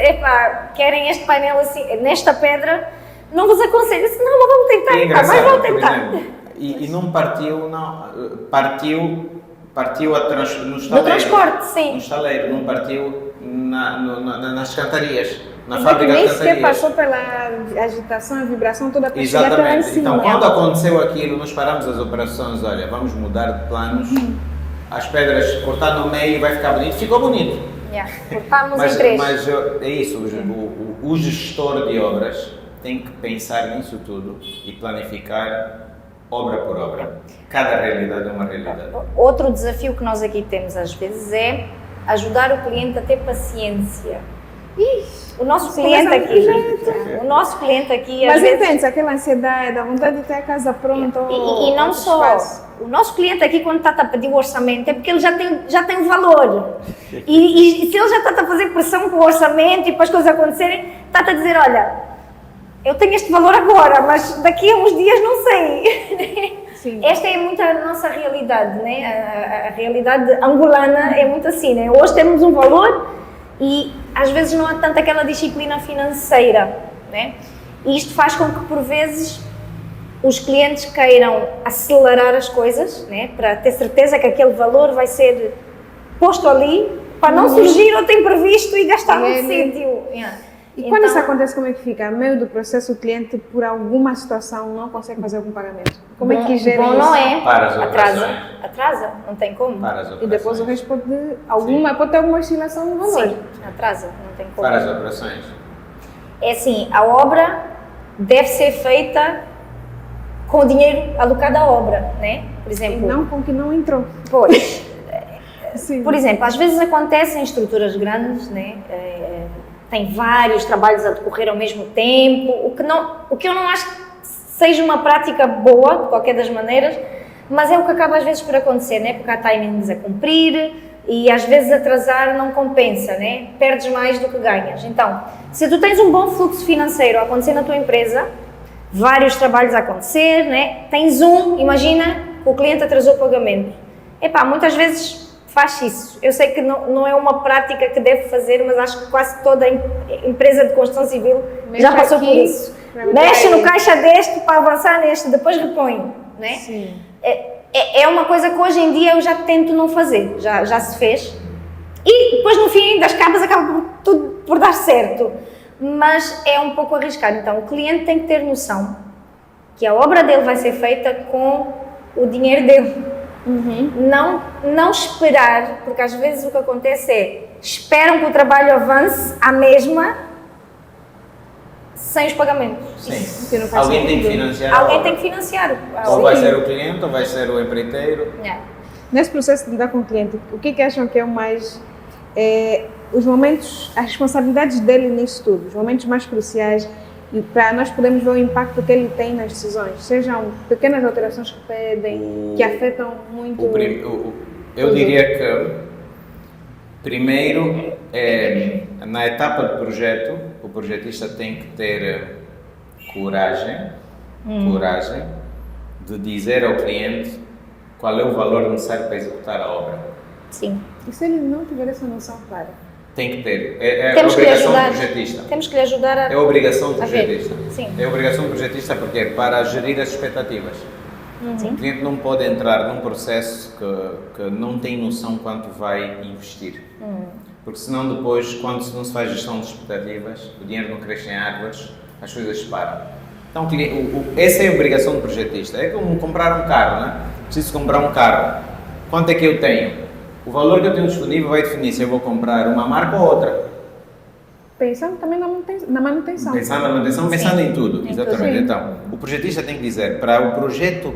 querem este painel assim, nesta pedra, não vos aconselho. Eu disse, não, mas vamos tentar, É engraçado, mas vamos por tentar. exemplo, e não partiu, não, partiu no estaleiro. No transporte, sim. No estaleiro, não partiu nas cantarias, na Mas fábrica de nem sequer cantarias. passou pela agitação, a vibração toda para chegar até lá em Exatamente. cima. Então, quando aconteceu aquilo, nós paramos as operações, olha, vamos mudar de planos, as pedras cortar no meio vai ficar bonito, ficou bonito. Yeah. Cortámos Mas, em 3. é isso, o gestor de obras tem que pensar nisso tudo e planificar obra por obra. Cada realidade é uma realidade. Outro desafio que nós aqui temos às vezes é ajudar o cliente a ter paciência. O nosso cliente aqui, às Mas vezes... entende aquela ansiedade, a vontade de ter a casa pronta. E não só, o nosso cliente aqui quando está a pedir o orçamento é porque ele já tem um valor. E se ele já está a fazer pressão com o orçamento e para as coisas acontecerem, está a dizer, olha, eu tenho este valor agora, mas daqui a uns dias não sei. Sim. Esta é muito a nossa realidade, né? A realidade angolana é muito assim, né? Hoje temos um valor e às vezes não há tanto aquela disciplina financeira, né? E isto faz com que por vezes os clientes queiram acelerar as coisas, né? Para ter certeza que aquele valor vai ser posto ali para não surgir outro imprevisto e gastar no sítio. Yeah. E quando isso acontece, como é que fica? No meio do processo, o cliente, por alguma situação, não consegue fazer algum pagamento. Como é que gera Bom, isso? não é. Para as Atrasa, não tem como. Para as operações. E depois o resto pode ter alguma oscilação no valor. Sim, atrasa, não tem como. Para as operações. É assim, a obra deve ser feita com o dinheiro alocado à obra, né? Por E exemplo, não com que não entrou. pois, Sim. por exemplo, às vezes acontece em estruturas grandes, né? Tem vários trabalhos a decorrer ao mesmo tempo, o que eu não acho que seja uma prática boa, de qualquer das maneiras, mas é o que acaba às vezes por acontecer, né? Porque há timings a cumprir e às vezes atrasar não compensa, né? Perdes mais do que ganhas. Então, se tu tens um bom fluxo financeiro a acontecer na tua empresa, vários trabalhos a acontecer, né? Tens imagina que o cliente atrasou o pagamento. Muitas vezes faz isso. Eu sei que não é uma prática que deve fazer, mas acho que quase toda a empresa de construção civil já passou por isso. Mexe no caixa deste para avançar neste, depois repõe, né? Sim. É uma coisa que hoje em dia eu já tento não fazer, já se fez. E depois no fim das cabas acaba tudo por dar certo. Mas é um pouco arriscado. Então o cliente tem que ter noção que a obra dele vai ser feita com o dinheiro dele. Não esperar, porque às vezes o que acontece é esperam que o trabalho avance à mesma sem os pagamentos. Sim. Não faz Alguém tem que sentido. financiar a Alguém obra. tem que financiar. Ou vai ser o cliente, ou vai ser o empreiteiro. Yeah. Nesse processo de lidar com o cliente, o que acham que é o mais... os momentos, as responsabilidades dele nisso tudo, os momentos mais cruciais, e para nós podermos ver o impacto que ele tem nas decisões, sejam pequenas alterações que pedem, que afetam muito... Eu diria que, primeiro, na etapa de projeto, o projetista tem que ter coragem de dizer ao cliente qual é o valor necessário para executar a obra. Sim. E se ele não tiver essa noção clara? Tem que ter. É Temos que lhe obrigação do ajudar. projetista. Temos que lhe ajudar a... É obrigação do a ver. projetista. Sim. É obrigação do projetista porque para gerir as expectativas. Sim. O cliente não pode entrar num processo que não tem noção quanto vai investir. Porque senão depois, quando não se faz gestão de expectativas, o dinheiro não cresce em árvores, as coisas param. Então, essa é a obrigação do projetista. É como comprar um carro, né? Preciso comprar um carro. Quanto é que eu tenho? O valor que eu tenho disponível vai definir se eu vou comprar uma marca ou outra. Pensando também na manutenção. Pensando na manutenção, pensando em tudo. Em Exatamente. tudo. Então, o projetista tem que dizer, para o projeto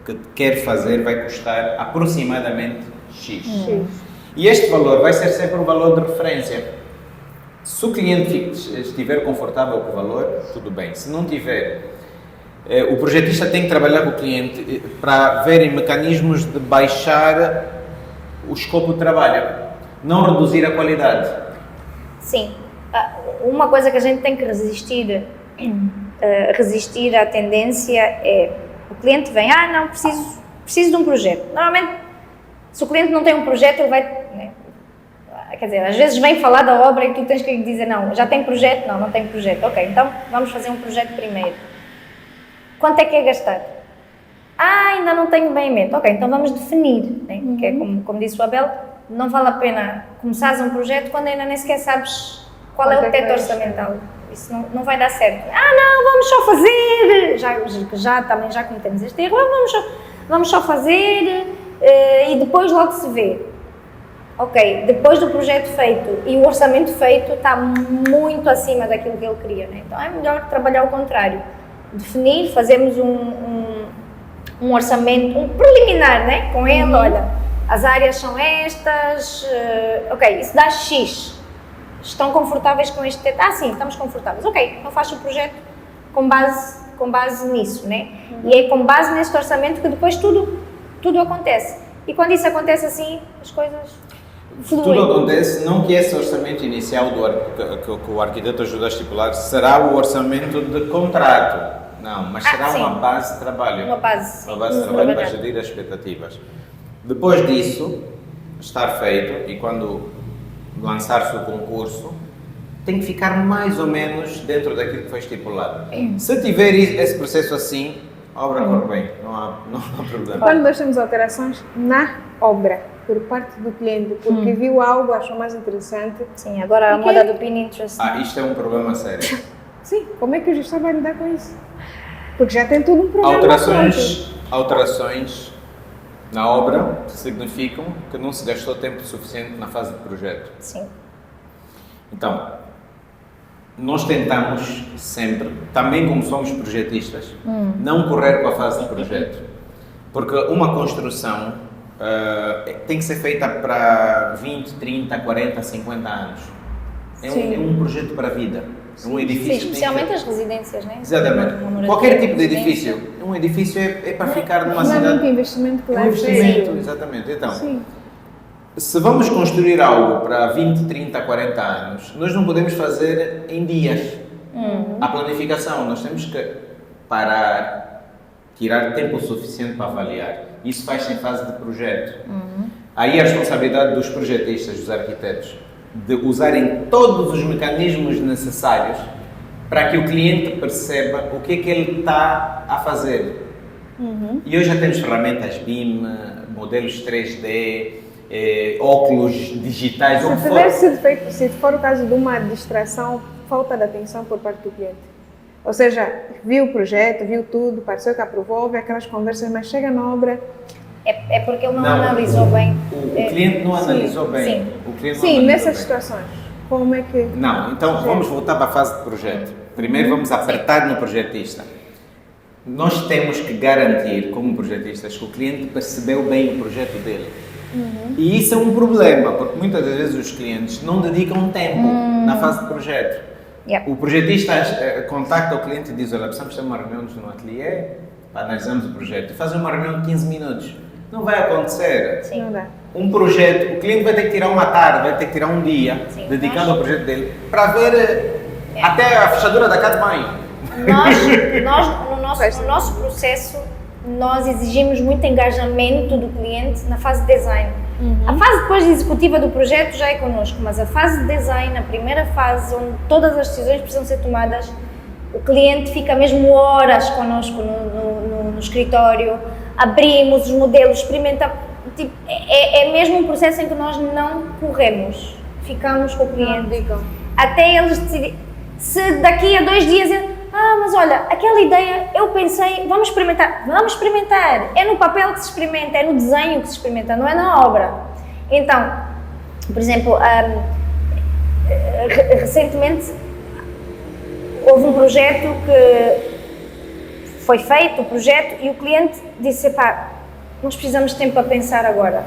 que quer fazer vai custar aproximadamente X. E este valor vai ser sempre um valor de referência. Se o cliente estiver confortável com o valor, tudo bem. Se não tiver, o projetista tem que trabalhar com o cliente para verem mecanismos de baixar o escopo de trabalho, não reduzir a qualidade. Sim. Uma coisa que a gente tem que resistir à tendência é o cliente vem, não, preciso de um projeto. Normalmente, se o cliente não tem um projeto, ele vai, né, quer dizer, às vezes vem falar da obra e tu tens que lhe dizer, não, já tem projeto? Não tem projeto. Ok, então vamos fazer um projeto primeiro. Quanto é que é gastar? Ainda não tenho bem em mente. Ok, então vamos definir, né? Que é como disse o Abel, não vale a pena começares um projeto quando ainda nem sequer sabes qual é o teto orçamental. Isso não vai dar certo. Não, vamos só fazer. Também já cometemos este erro. Vamos só fazer e depois logo se vê. Ok, depois do projeto feito e o orçamento feito está muito acima daquilo que ele queria, né? Então é melhor trabalhar ao contrário. Definir, fazemos um orçamento, um preliminar, né? Com ele, olha, as áreas são estas, ok, isso dá X. Estão confortáveis com este teto? Sim, estamos confortáveis. Ok, então faço o projeto com base nisso, né? E é com base neste orçamento que depois tudo acontece. E quando isso acontece assim, as coisas fluem. Tudo acontece, não que esse orçamento inicial que o arquiteto ajuda a estipular será o orçamento de contrato. Não, mas será sim. uma base de trabalho. Uma base de trabalho para gerir as expectativas. Depois disso, estar feito, e quando lançar-se o concurso, tem que ficar mais ou menos dentro daquilo que foi estipulado. Se tiver esse processo assim, a obra corre bem, não há problema. Quando nós temos alterações na obra, por parte do cliente, porque viu algo, achou mais interessante. Sim, agora a moda do Pinterest. Isto é um problema sério. Sim, como é que o gestor vai lidar com isso? Porque já tem tudo um programa Alterações na obra significam que não se gastou tempo suficiente na fase de projeto. Sim. Então, nós tentamos sempre, também como somos projetistas, não correr com a fase de projeto. Porque uma construção tem que ser feita para 20, 30, 40, 50 anos. É um projeto para a vida. É um edifício. Sim, especialmente as residências, né? Exatamente. Qualquer tipo de edifício. Um edifício é para ficar numa cidade. Não é muito investimento que leva. Investimento, exatamente. Então, se vamos construir algo para 20, 30, 40 anos, nós não podemos fazer em dias. A planificação, nós temos que parar, tirar tempo suficiente para avaliar. Isso faz-se em fase de projeto. Aí a responsabilidade dos projetistas, dos arquitetos, de usarem todos os mecanismos necessários para que o cliente perceba o que é que ele está a fazer. E hoje já temos ferramentas BIM, modelos 3D, óculos digitais, o que for. Se for o caso de uma distração, falta de atenção por parte do cliente. Ou seja, viu o projeto, viu tudo, pareceu que aprovou, houve aquelas conversas, mas chega na obra... É porque ele não analisou bem. O cliente não analisou bem. Sim, o cliente sim, nessas situações. Como é que... Não, então vamos voltar para a fase de projeto. Primeiro vamos apertar no projetista. Nós temos que garantir, como projetistas, que o cliente percebeu bem o projeto dele. E isso é um problema, porque muitas das vezes os clientes não dedicam tempo na fase de projeto. O projetista contacta o cliente e diz, olha, precisamos ter uma reunião no ateliê para analisarmos o projeto. E faz uma reunião de 15 minutos. Não vai acontecer. Sim. Não dá. Um projeto, o cliente vai ter que tirar uma tarde, vai ter que tirar um dia dedicado ao projeto dele para ver até a fechadura da casa de banho. No nosso processo, nós exigimos muito engajamento do cliente na fase de design. A fase depois executiva do projeto já é connosco, mas a fase de design, a primeira fase, onde todas as decisões precisam ser tomadas, o cliente fica mesmo horas connosco no escritório, abrimos os modelos, experimenta, tipo, é mesmo um processo em que nós não corremos, ficamos com o cliente, até eles decidirem. Se daqui a 2 dias, mas olha, aquela ideia, eu pensei, vamos experimentar. É no papel que se experimenta, é no desenho que se experimenta, não é na obra. Então, por exemplo, recentemente houve um projeto que foi feito, o projeto, e o cliente disse, pá, nós precisamos de tempo para pensar agora.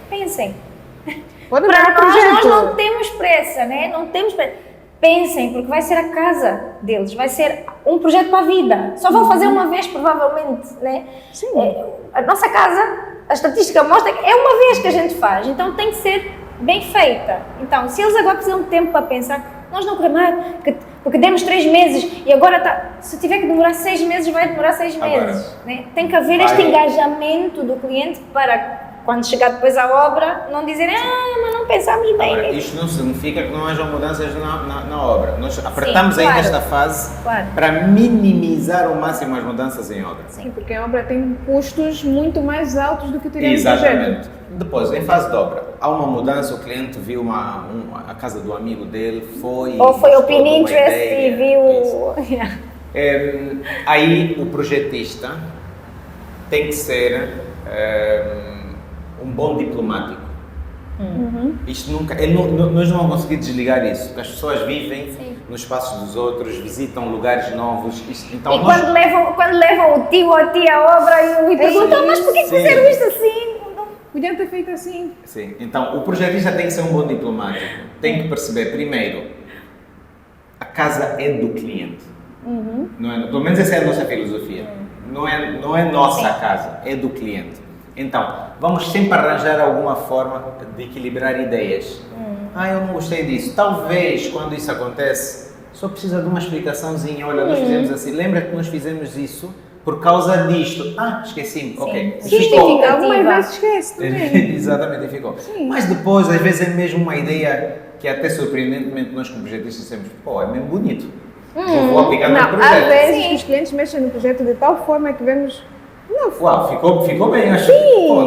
Pensem. Pode Para dar nós não temos pressa, né? Não temos pressa. Pensem, porque vai ser a casa deles, vai ser um projeto para a vida. Só vão fazer uma vez, provavelmente, né? Sim. A nossa casa, a estatística mostra que é uma vez que a gente faz, então tem que ser bem feita. Então, se eles agora precisam de tempo para pensar, nós não queremos nada, porque demos 3 meses e agora está. Se tiver que demorar 6 meses, vai demorar 6 meses. Né? Tem que haver este engajamento do cliente para, quando chegar depois à obra, não dizerem, mas não pensámos bem. Agora, isto não significa que não hajam mudanças na obra. Nós apertamos aí nesta fase para minimizar ao máximo as mudanças em obra. Sim, porque a obra tem custos muito mais altos do que teria no projeto. Exatamente. Depois, em fase de obra, há uma mudança, o cliente viu a casa do amigo dele, ou foi ao Pinterest e viu... Aí o projetista tem que ser um bom diplomático. Isto nunca, nós não vamos conseguir desligar isso, porque as pessoas vivem nos espaços dos outros, visitam lugares novos. Então e quando levam o tio ou a tia à obra e perguntam, mas por que fizeram isto assim? Podiam ter feito assim. Sim, então o projetista tem que ser um bom diplomático. Tem que perceber, primeiro, a casa é do cliente. Não é, pelo menos essa é a nossa filosofia. Não é nossa casa, é do cliente. Então, vamos sempre arranjar alguma forma de equilibrar ideias. Eu não gostei disso. Talvez, quando isso acontece, só precisa de uma explicaçãozinha. Olha, nós fizemos assim. Lembra que nós fizemos isso por causa disto? Esqueci-me. Ok. Ficou. Algumas vezes esquece também. Exatamente, ficou. Sim. Mas depois, às vezes, é mesmo uma ideia que até surpreendentemente nós como projetistas dizemos, é mesmo bonito. Vou aplicar no projeto. Às vezes os clientes mexem no projeto de tal forma que vemos... ficou bem, acho.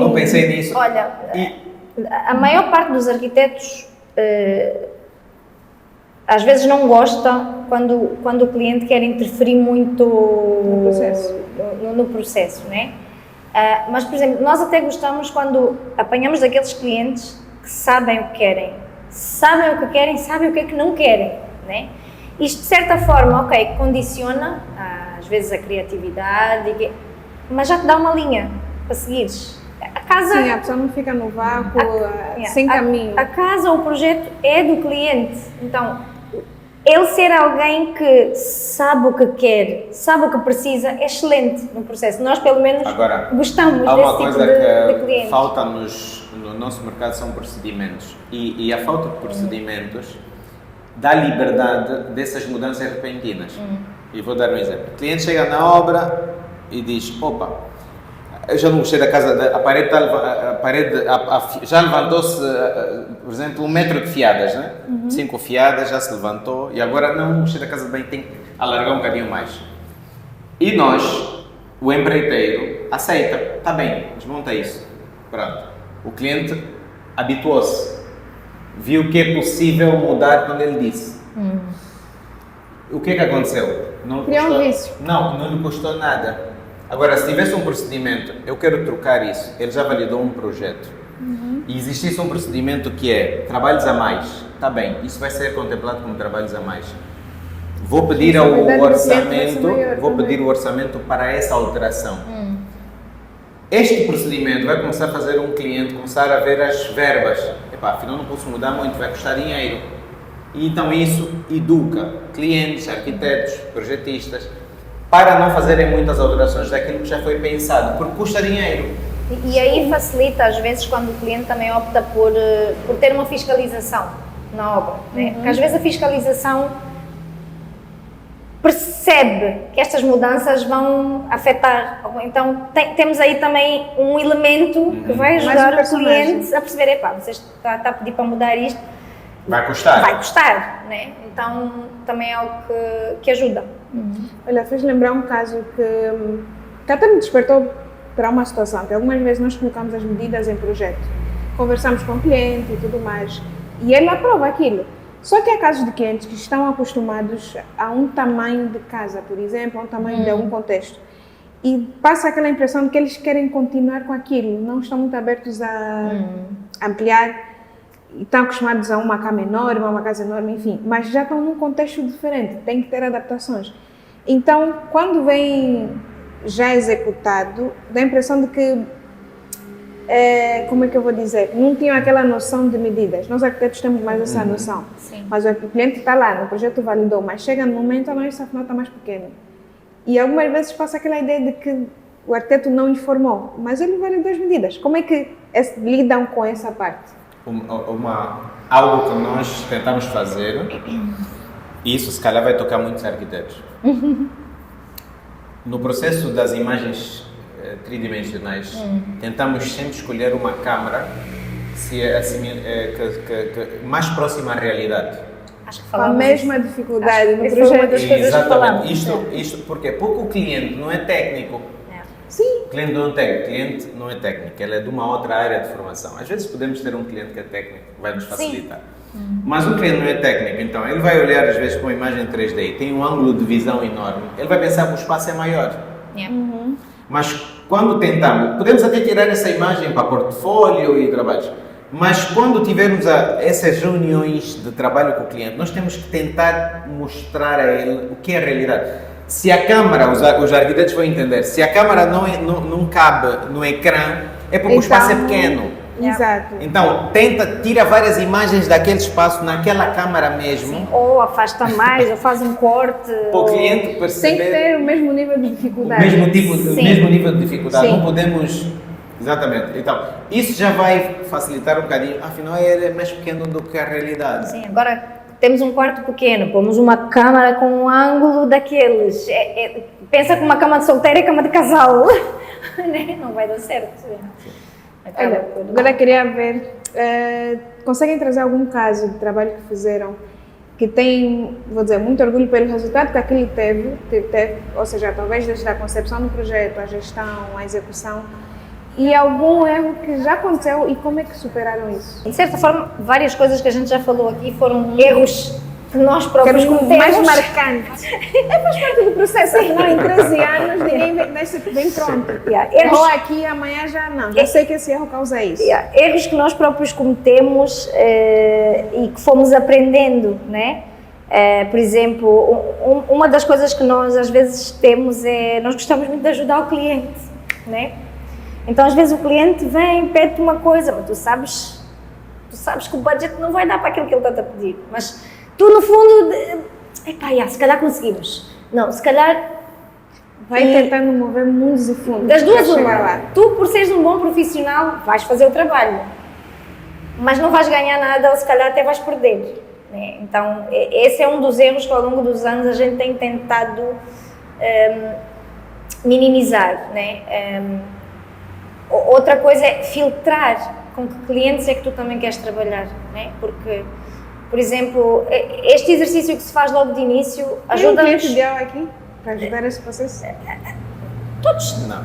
Não pensei nisso. Olha, a maior parte dos arquitetos às vezes não gosta quando o cliente quer interferir muito no processo, né? Mas, por exemplo, nós até gostamos quando apanhamos daqueles clientes que sabem o que querem, sabem o que é que não querem, né? Isto, de certa forma, condiciona, às vezes, a criatividade, mas já te dá uma linha para seguires. A casa... Sim, a pessoa não fica no vácuo, sem caminho. A casa, o projeto é do cliente. Então, ele ser alguém que sabe o que quer, sabe o que precisa, é excelente no processo. Nós, pelo menos, gostamos há uma desse coisa tipo de cliente. Falta-nos no nosso mercado são procedimentos. E a falta de procedimentos dá liberdade dessas mudanças repentinas. E vou dar um exemplo. O cliente chega na obra e diz, eu já não gostei da casa, a parede já levantou-se, por exemplo, 1 metro de fiadas, né? 5 fiadas já se levantou e agora não gostei da casa bem, tem que alargar um bocadinho mais. E nós, o empreiteiro, aceita, está bem, desmonta isso, pronto. O cliente habituou-se, viu que é possível mudar quando ele disse. O que é que aconteceu? Não lhe custou nada. Agora, se tivesse um procedimento, eu quero trocar isso, ele já validou um projeto, e existisse um procedimento que é trabalhos a mais, está bem, isso vai ser contemplado como trabalhos a mais. Vou pedir o orçamento para essa alteração. Este procedimento vai começar a fazer um cliente começar a ver as verbas. Afinal não posso mudar muito, vai custar dinheiro. E então isso educa clientes, arquitetos, projetistas, para não fazerem muitas alterações daquilo que já foi pensado, porque custa dinheiro. E aí facilita, às vezes, quando o cliente também opta por ter uma fiscalização na obra, né? Porque às vezes a fiscalização percebe que estas mudanças vão afetar, então temos aí também um elemento que vai ajudar o cliente a perceber, você está a pedir para mudar isto, vai custar, né? Então também é algo que ajuda. Olha, fez lembrar um caso que até me despertou para uma situação, que algumas vezes nós colocamos as medidas em projeto, conversamos com o cliente e tudo mais, e ele aprova aquilo. Só que há casos de clientes que estão acostumados a um tamanho de casa, por exemplo, a um tamanho de algum contexto. E passa aquela impressão de que eles querem continuar com aquilo, não estão muito abertos a ampliar, e estão acostumados a uma cama enorme, a uma casa enorme, enfim, mas já estão num contexto diferente, tem que ter adaptações. Então, quando vem já executado, dá a impressão de que, como é que eu vou dizer, não tinham aquela noção de medidas. Nós arquitetos temos mais essa noção, mas o cliente está lá, no projeto validou, mas chega no momento, isso afinal está mais pequeno. E algumas vezes passa aquela ideia de que o arquiteto não informou, mas ele validou as medidas. Como é que lidam com essa parte? Algo que nós tentamos fazer, e isso se calhar vai tocar muitos arquitetos. No processo das imagens tridimensionais, tentamos sempre escolher uma câmara que mais próxima à realidade. Com a mesma dificuldade no projeto. Uma das coisas que falamos. Isto porque o cliente não é técnico. Sim. O cliente não é técnico, ele é de uma outra área de formação. Às vezes podemos ter um cliente que é técnico, vai nos facilitar. Mas o cliente não é técnico, então ele vai olhar às vezes para uma imagem 3D e tem um ângulo de visão enorme, ele vai pensar que o espaço é maior. Mas quando tentamos, podemos até tirar essa imagem para portfólio e trabalhos, mas quando tivermos essas reuniões de trabalho com o cliente, nós temos que tentar mostrar a ele o que é a realidade. Se a câmara, os arquitetos vão entender, se a câmara não cabe no ecrã, é porque o espaço é pequeno. Exato. Então, tira várias imagens daquele espaço naquela câmara mesmo. Sim. Ou afasta mais, ou faz um corte. Para o cliente perceber. Tem que ter o mesmo nível de dificuldade. O mesmo nível de dificuldade. Não podemos. Exatamente. Então, isso já vai facilitar um bocadinho. Afinal, ele é mais pequeno do que a realidade. Sim, agora temos um quarto pequeno, pomos uma câmara com um ângulo daqueles. Pensa que uma cama de solteiro é cama de casal. Não vai dar certo. Olha, agora queria ver, conseguem trazer algum caso de trabalho que fizeram que tem, vou dizer, muito orgulho pelo resultado que aquele teve, ou seja, talvez desde a concepção do projeto, a gestão, a execução, e algum erro que já aconteceu e como é que superaram isso? De certa forma, várias coisas que a gente já falou aqui foram erros que nós próprios cometemos. Mais marcantes. Faz parte do processo, afinal, em 13 anos ninguém vem pronto. Errou aqui, amanhã já não. Já sei que esse erro causa isso. Erros que nós próprios cometemos e que fomos aprendendo, né? Por exemplo, uma das coisas que nós às vezes temos nós gostamos muito de ajudar o cliente, né? Então às vezes o cliente vem, pede-te uma coisa, mas tu sabes que o budget não vai dar para aquilo que ele está a pedir, mas tu no fundo, se calhar conseguimos. Não, se calhar vai tentando mover mundos e fundos. Das duas uma, tu por seres um bom profissional vais fazer o trabalho, mas não vais ganhar nada ou se calhar até vais perder. Né? Então esse é um dos erros que ao longo dos anos a gente tem tentado minimizar. Né? Outra coisa é filtrar com que clientes é que tu também queres trabalhar, né? Porque, por exemplo, este exercício que se faz logo de início ajuda-nos... Tem um cliente ideal aqui para ajudar esse processo?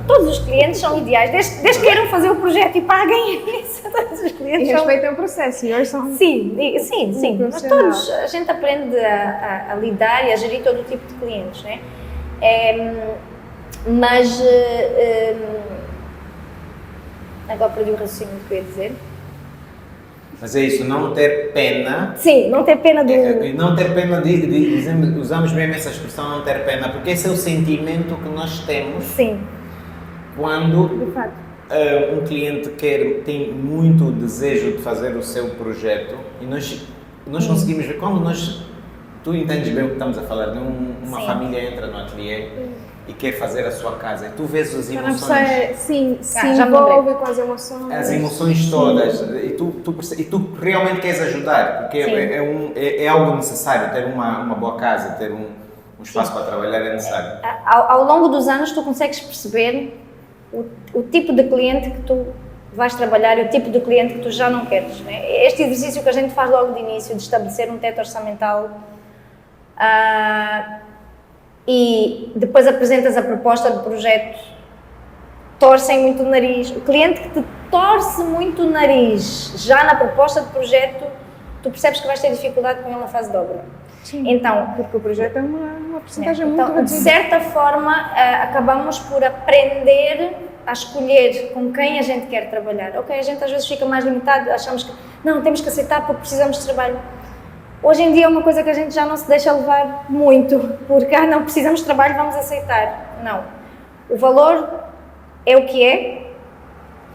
Todos os clientes são ideais, desde que queiram fazer o projeto e paguem isso, todos os clientes e respeitem o processo, e hoje são... Sim, mas todos, a gente aprende a lidar e a gerir todo o tipo de clientes, né? Mas... agora perdi o raciocínio do que eu ia dizer. Mas é isso, não ter pena. Sim, não ter pena do... Não ter pena usamos mesmo essa expressão, não ter pena, porque esse é o sentimento que nós temos. Sim. Quando de fato. Um cliente tem muito desejo de fazer o seu projeto e nós conseguimos ver, tu entendes bem o que estamos a falar, de uma família entra no ateliê e quer fazer a sua casa, e tu vês as emoções. Se envolve com as emoções. As emoções todas, e tu realmente queres ajudar, porque é algo necessário, ter uma boa casa, ter um espaço para trabalhar é necessário. Ao longo dos anos tu consegues perceber o tipo de cliente que tu vais trabalhar e o tipo de cliente que tu já não queres. Né? Este exercício que a gente faz logo de início, de estabelecer um teto orçamental, e depois apresentas a proposta de projeto, torcem muito o nariz. O cliente que te torce muito o nariz já na proposta de projeto tu percebes que vais ter dificuldade com ele na fase de obra. Sim. Então, Porque o projeto é uma porcentagem muito então, de reduzida. certa forma, acabamos por aprender a escolher com quem a gente quer trabalhar. Ok, a gente às vezes fica mais limitado, achamos que não, temos que aceitar porque precisamos de trabalho. Hoje em dia é uma coisa que a gente já não se deixa levar muito, porque não precisamos de trabalho, vamos aceitar. Não. O valor é o que é.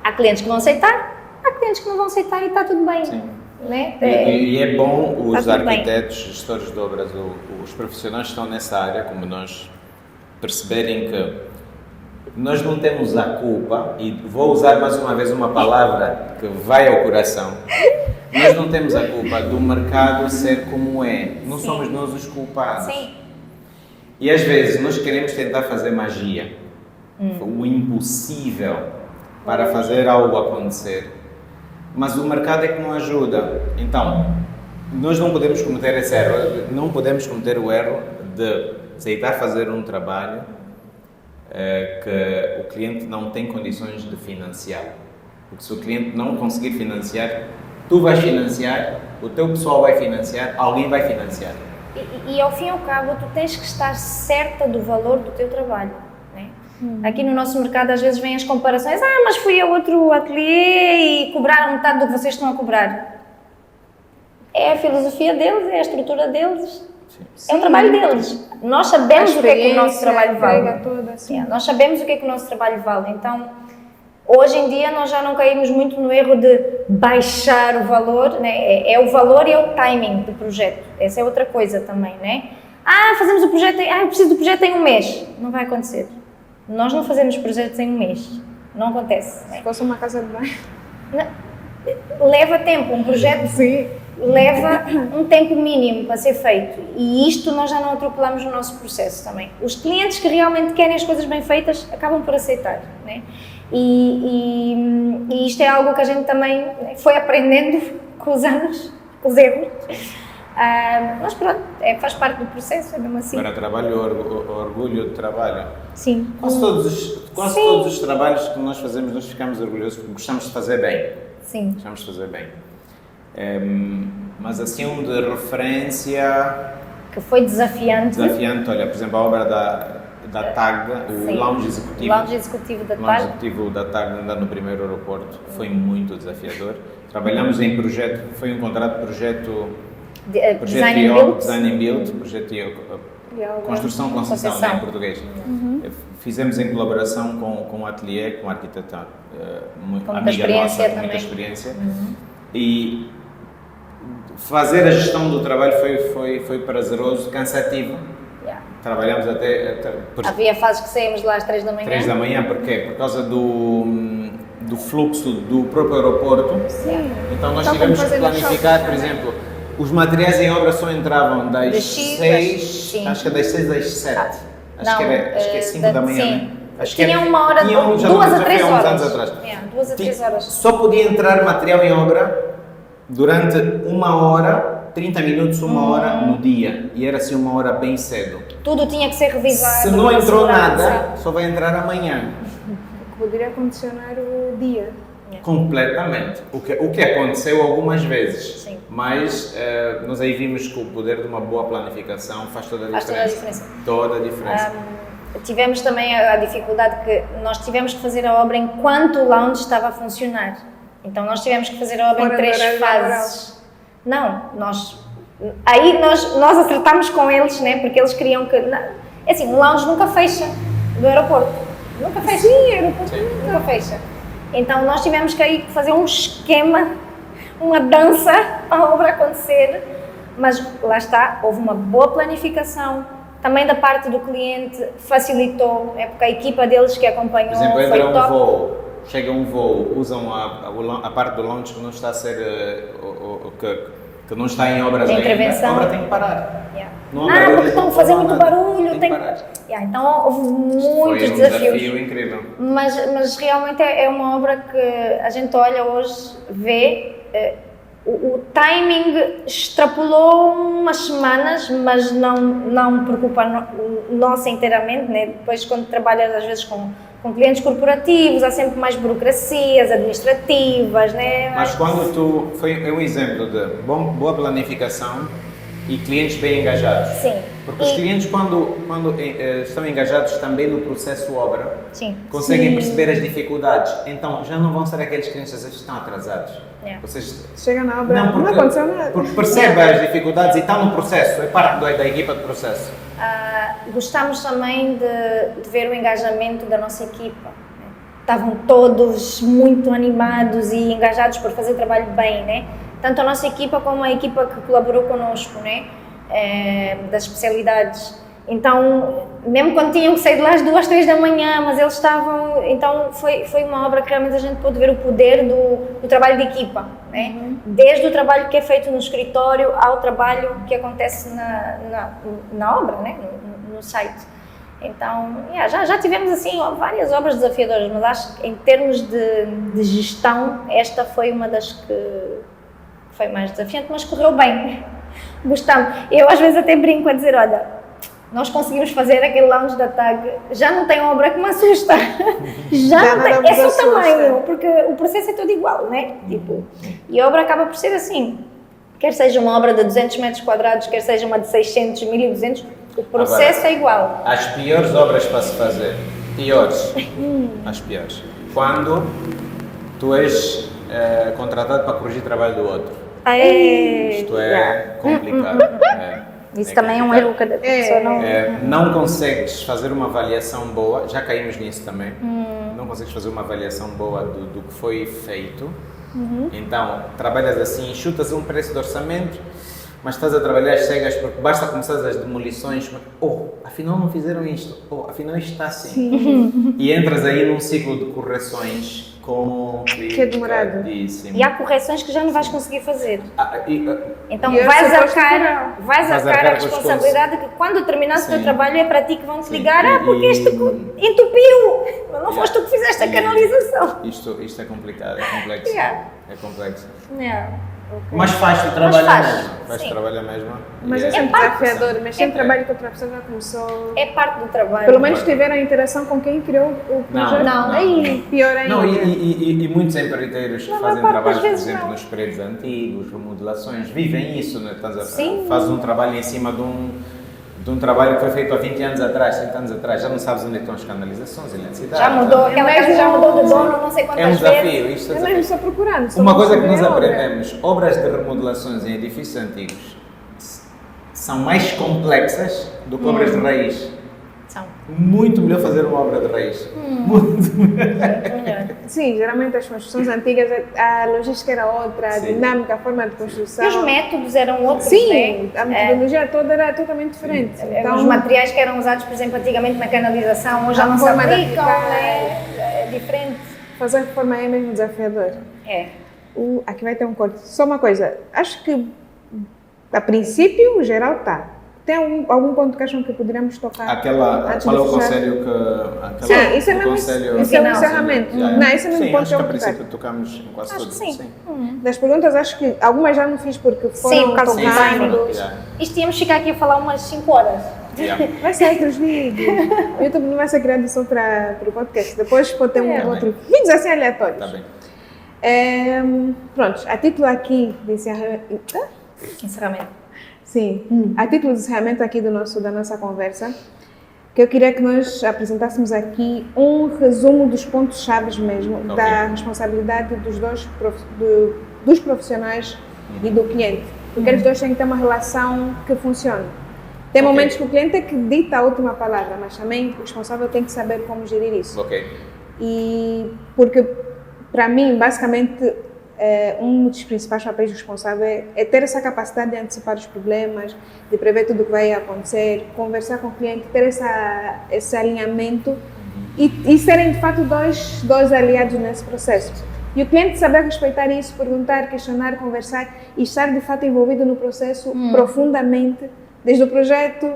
Há clientes que vão aceitar, há clientes que não vão aceitar e está tudo bem. Sim. Né? E é bom os Tá tudo bem. arquitetos, gestores de obras, os profissionais que estão nessa área, como nós, perceberem que nós não temos a culpa, e vou usar mais uma vez uma palavra que vai ao coração, nós não temos a culpa do mercado ser como é, não Sim. somos nós os culpados. Sim. E às vezes nós queremos tentar fazer magia, o impossível, para fazer algo acontecer. Mas o mercado é que não ajuda. Então, nós não podemos cometer esse erro, não podemos cometer o erro de aceitar fazer um trabalho que o cliente não tem condições de financiar. Porque se o cliente não conseguir financiar, tu vais financiar, o teu pessoal vai financiar, alguém vai financiar. E ao fim e ao cabo, tu tens que estar certa do valor do teu trabalho. Né? Aqui no nosso mercado às vezes vêm as comparações, mas fui a outro ateliê e cobraram metade do que vocês estão a cobrar. É a filosofia deles, é a estrutura deles, é o trabalho deles. Nós sabemos o que é que o nosso trabalho vale. Toda, assim. Nós sabemos o que é que o nosso trabalho vale, então hoje em dia nós já não caímos muito no erro de baixar o valor, né? É o valor e é o timing do projeto, essa é outra coisa também, né? Fazemos o projeto, eu preciso do projeto em um mês, não vai acontecer. Nós não fazemos projetos em um mês, não acontece. Né? Se fosse uma casa de banho. Leva tempo, um projeto Sim. leva um tempo mínimo para ser feito e isto nós já não atropelamos no nosso processo também. Os clientes que realmente querem as coisas bem feitas acabam por aceitar, né? E isto é algo que a gente também foi aprendendo com os anos, com os erros. Mas pronto, faz parte do processo, é mesmo assim. Para trabalho, orgulho de trabalho. Sim. Quase todos os trabalhos que nós fazemos, nós ficamos orgulhosos porque gostamos de fazer bem. Sim. Gostamos de fazer bem. Mas assim, um de referência Que foi desafiante. olha, por exemplo, a obra da TAG, Sim. o Lounge Executivo. O Lounge Executivo da O Lounge TAG. Executivo da TAG ainda no primeiro aeroporto, foi muito desafiador. Trabalhamos em projeto, foi um contrato de projeto Design and Build. Design and Build, projeto construção, concessão, né, em português. Fizemos em colaboração com o ateliê, com a arquiteta amiga nossa, com muita experiência. E fazer a gestão do trabalho foi prazeroso, cansativo. Trabalhamos até Havia fases que saímos lá às 3 da manhã. 3 da manhã, porquê? Por causa do fluxo do próprio aeroporto. Sim. Então nós Então, tivemos como que fazer planificar, no por exemplo, os materiais em obra só entravam das Das X, 6, sim. acho que das 6 às 7. Acho que é 5 da manhã, sim. né? Acho que Tinha uma hora, tinha já 2 a já 3 foi há uns horas. anos atrás. 2 a 3 horas. Só podia entrar material em obra durante 1 hora, 30 minutos, 1 hora no dia. E era assim 1 hora bem cedo. Tudo tinha que ser revisado. Se não entrou segurança. nada, só vai entrar amanhã. Poderia condicionar o dia. Completamente. O que aconteceu algumas vezes. Sim. Mas nós aí vimos que o poder de uma boa planificação faz toda a Faz toda a diferença. Toda a diferença. Tivemos também a dificuldade que nós tivemos que fazer a obra enquanto o lounge estava a funcionar. Então nós tivemos que fazer a obra Fora em do 3 horário fases. Não, aí nós acertámos com eles, né? Porque eles queriam que... É assim, o lounge nunca fecha do aeroporto. Nunca fecha. Sim, o aeroporto nunca fecha. Então nós tivemos que aí fazer um esquema, uma dança para a obra acontecer. Mas lá está, houve uma boa planificação. Também da parte do cliente facilitou, porque a equipa deles que acompanhou Por exemplo, foi entra top. voo, chega um voo, usam a parte do launch que não está a ser, que não está em obras De ainda, intervenção. a obra tem que parar. Yeah. Não há barulho, Porque estão a fazer muito nada. barulho. Tem que parar. Então houve muitos Foi um desafios. desafio incrível. Mas realmente é uma obra que a gente olha hoje, vê, o timing extrapolou umas semanas, mas não preocupa nossa inteiramente, né? Depois quando trabalhas às vezes com com clientes corporativos, há sempre mais burocracias administrativas, né? Mas quando é um exemplo de boa planificação e clientes bem engajados. Sim. Porque os clientes, quando estão engajados também no processo obra, Sim. conseguem perceber as dificuldades. Então, já não vão ser aqueles clientes que às vezes estão atrasados. Vocês Chega na obra, não aconteceu nada. Porque percebem as dificuldades e estão no processo, é parte da equipa de processo. Gostamos também de ver o engajamento da nossa equipa. Né? Estavam todos muito animados e engajados por fazer o trabalho bem, né? Tanto a nossa equipa como a equipa que colaborou connosco, né? Das especialidades. Então, mesmo quando tinham que sair de lá às 2, 3 da manhã, mas eles estavam... Então, foi uma obra que realmente a gente pôde ver o poder do trabalho de equipa, né? Desde o trabalho que é feito no escritório ao trabalho que acontece na obra, né? No site. Então, já tivemos assim várias obras desafiadoras, mas acho que em termos de gestão, esta foi uma das que foi mais desafiante, mas correu bem. Gostamos. Eu às vezes até brinco a dizer, olha, nós conseguimos fazer aquele lounge da TAG, já não tem obra que me assusta. Já não tem, é só o tamanho, porque o processo é todo igual, né? Tipo, e a obra acaba por ser assim, quer seja uma obra de 200 metros quadrados, quer seja uma de 600, 1200, o processo agora, é igual. As piores obras para se fazer, as piores, quando tu és contratado para corrigir o trabalho do outro. Isto é complicado. Isso também é um erro que a pessoa não consegues fazer uma avaliação boa, já caímos nisso também, não consegues fazer uma avaliação boa do que foi feito, então trabalhas assim, chutas um preço de orçamento, mas estás a trabalhar às cegas porque basta começar as demolições, afinal não fizeram isto, afinal isto está assim. E entras aí num ciclo de correções que é demorado. E há correções que já não vais conseguir fazer. Então vais arcar a responsabilidade que quando terminares o teu trabalho é para ti que vão te ligar, porque este entupiu, não foste tu que fizeste a canalização. Isto é complicado, é complexo. É complexo. Okay. Mas faz-te trabalhar mesmo. Faz-te trabalhar mesmo. Mas é sempre desafiador, mas sempre trabalho que outra pessoa já começou. É parte do trabalho. Pelo menos tiveram a interação com quem criou o projeto. Não. Aí, pior ainda. Não, e muitos empreiteiros fazem trabalhos, por exemplo, nos prédios antigos, remodelações, vivem isso, né? Fazes um trabalho em cima de um trabalho que foi feito há 20 anos atrás, 30 anos atrás, já não sabes onde estão as canalizações, eletricidade. Já mudou, aquela casa já mudou de dono, não sei quantas vezes. É um desafio, isto é desafio. Mesmo só procurando. Uma coisa que nós aprendemos, obras de remodelações em edifícios antigos são mais complexas do que obras de raiz. São. Muito melhor fazer uma obra de raiz. Muito melhor. Sim, geralmente as construções antigas, a logística era outra, a dinâmica, a forma de construção. E os métodos eram outros, Sim, a metodologia toda era totalmente diferente. Então, os materiais que eram usados, por exemplo, antigamente na canalização, hoje já não se aplicam, é diferente. Fazer a reforma é mesmo desafiador. Aqui vai ter um corte. Só uma coisa, acho que a princípio o geral está. Tem algum ponto que acham que poderíamos tocar? Qual é o conselho que... Sim, isso é mesmo isso é o encerramento. Não, esse é mesmo ponto que eu a princípio tocamos em quase todos. Sim. Das perguntas, acho que algumas já não fiz porque foram por causa do tocando. Isto tínhamos que ficar aqui a falar umas 5 horas. Vai sair outros vídeos. O YouTube não vai ser criado só para o podcast. Depois pode ter um outro. Vídeos assim aleatórios. Tá bem. Pronto, a título aqui de encerramento. Sim, a título de encerramento aqui da nossa conversa, que eu queria que nós apresentássemos aqui um resumo dos pontos-chave mesmo, da responsabilidade dos profissionais e do cliente. Porque eles dois têm que ter uma relação que funcione. Tem momentos que o cliente é que dita a última palavra, mas também o responsável tem que saber como gerir isso. E porque, para mim, basicamente, um dos principais papéis do responsável é ter essa capacidade de antecipar os problemas, de prever tudo o que vai acontecer, conversar com o cliente, ter esse alinhamento e serem de fato dois aliados nesse processo. E o cliente saber respeitar isso, perguntar, questionar, conversar e estar de fato envolvido no processo profundamente, desde o projeto,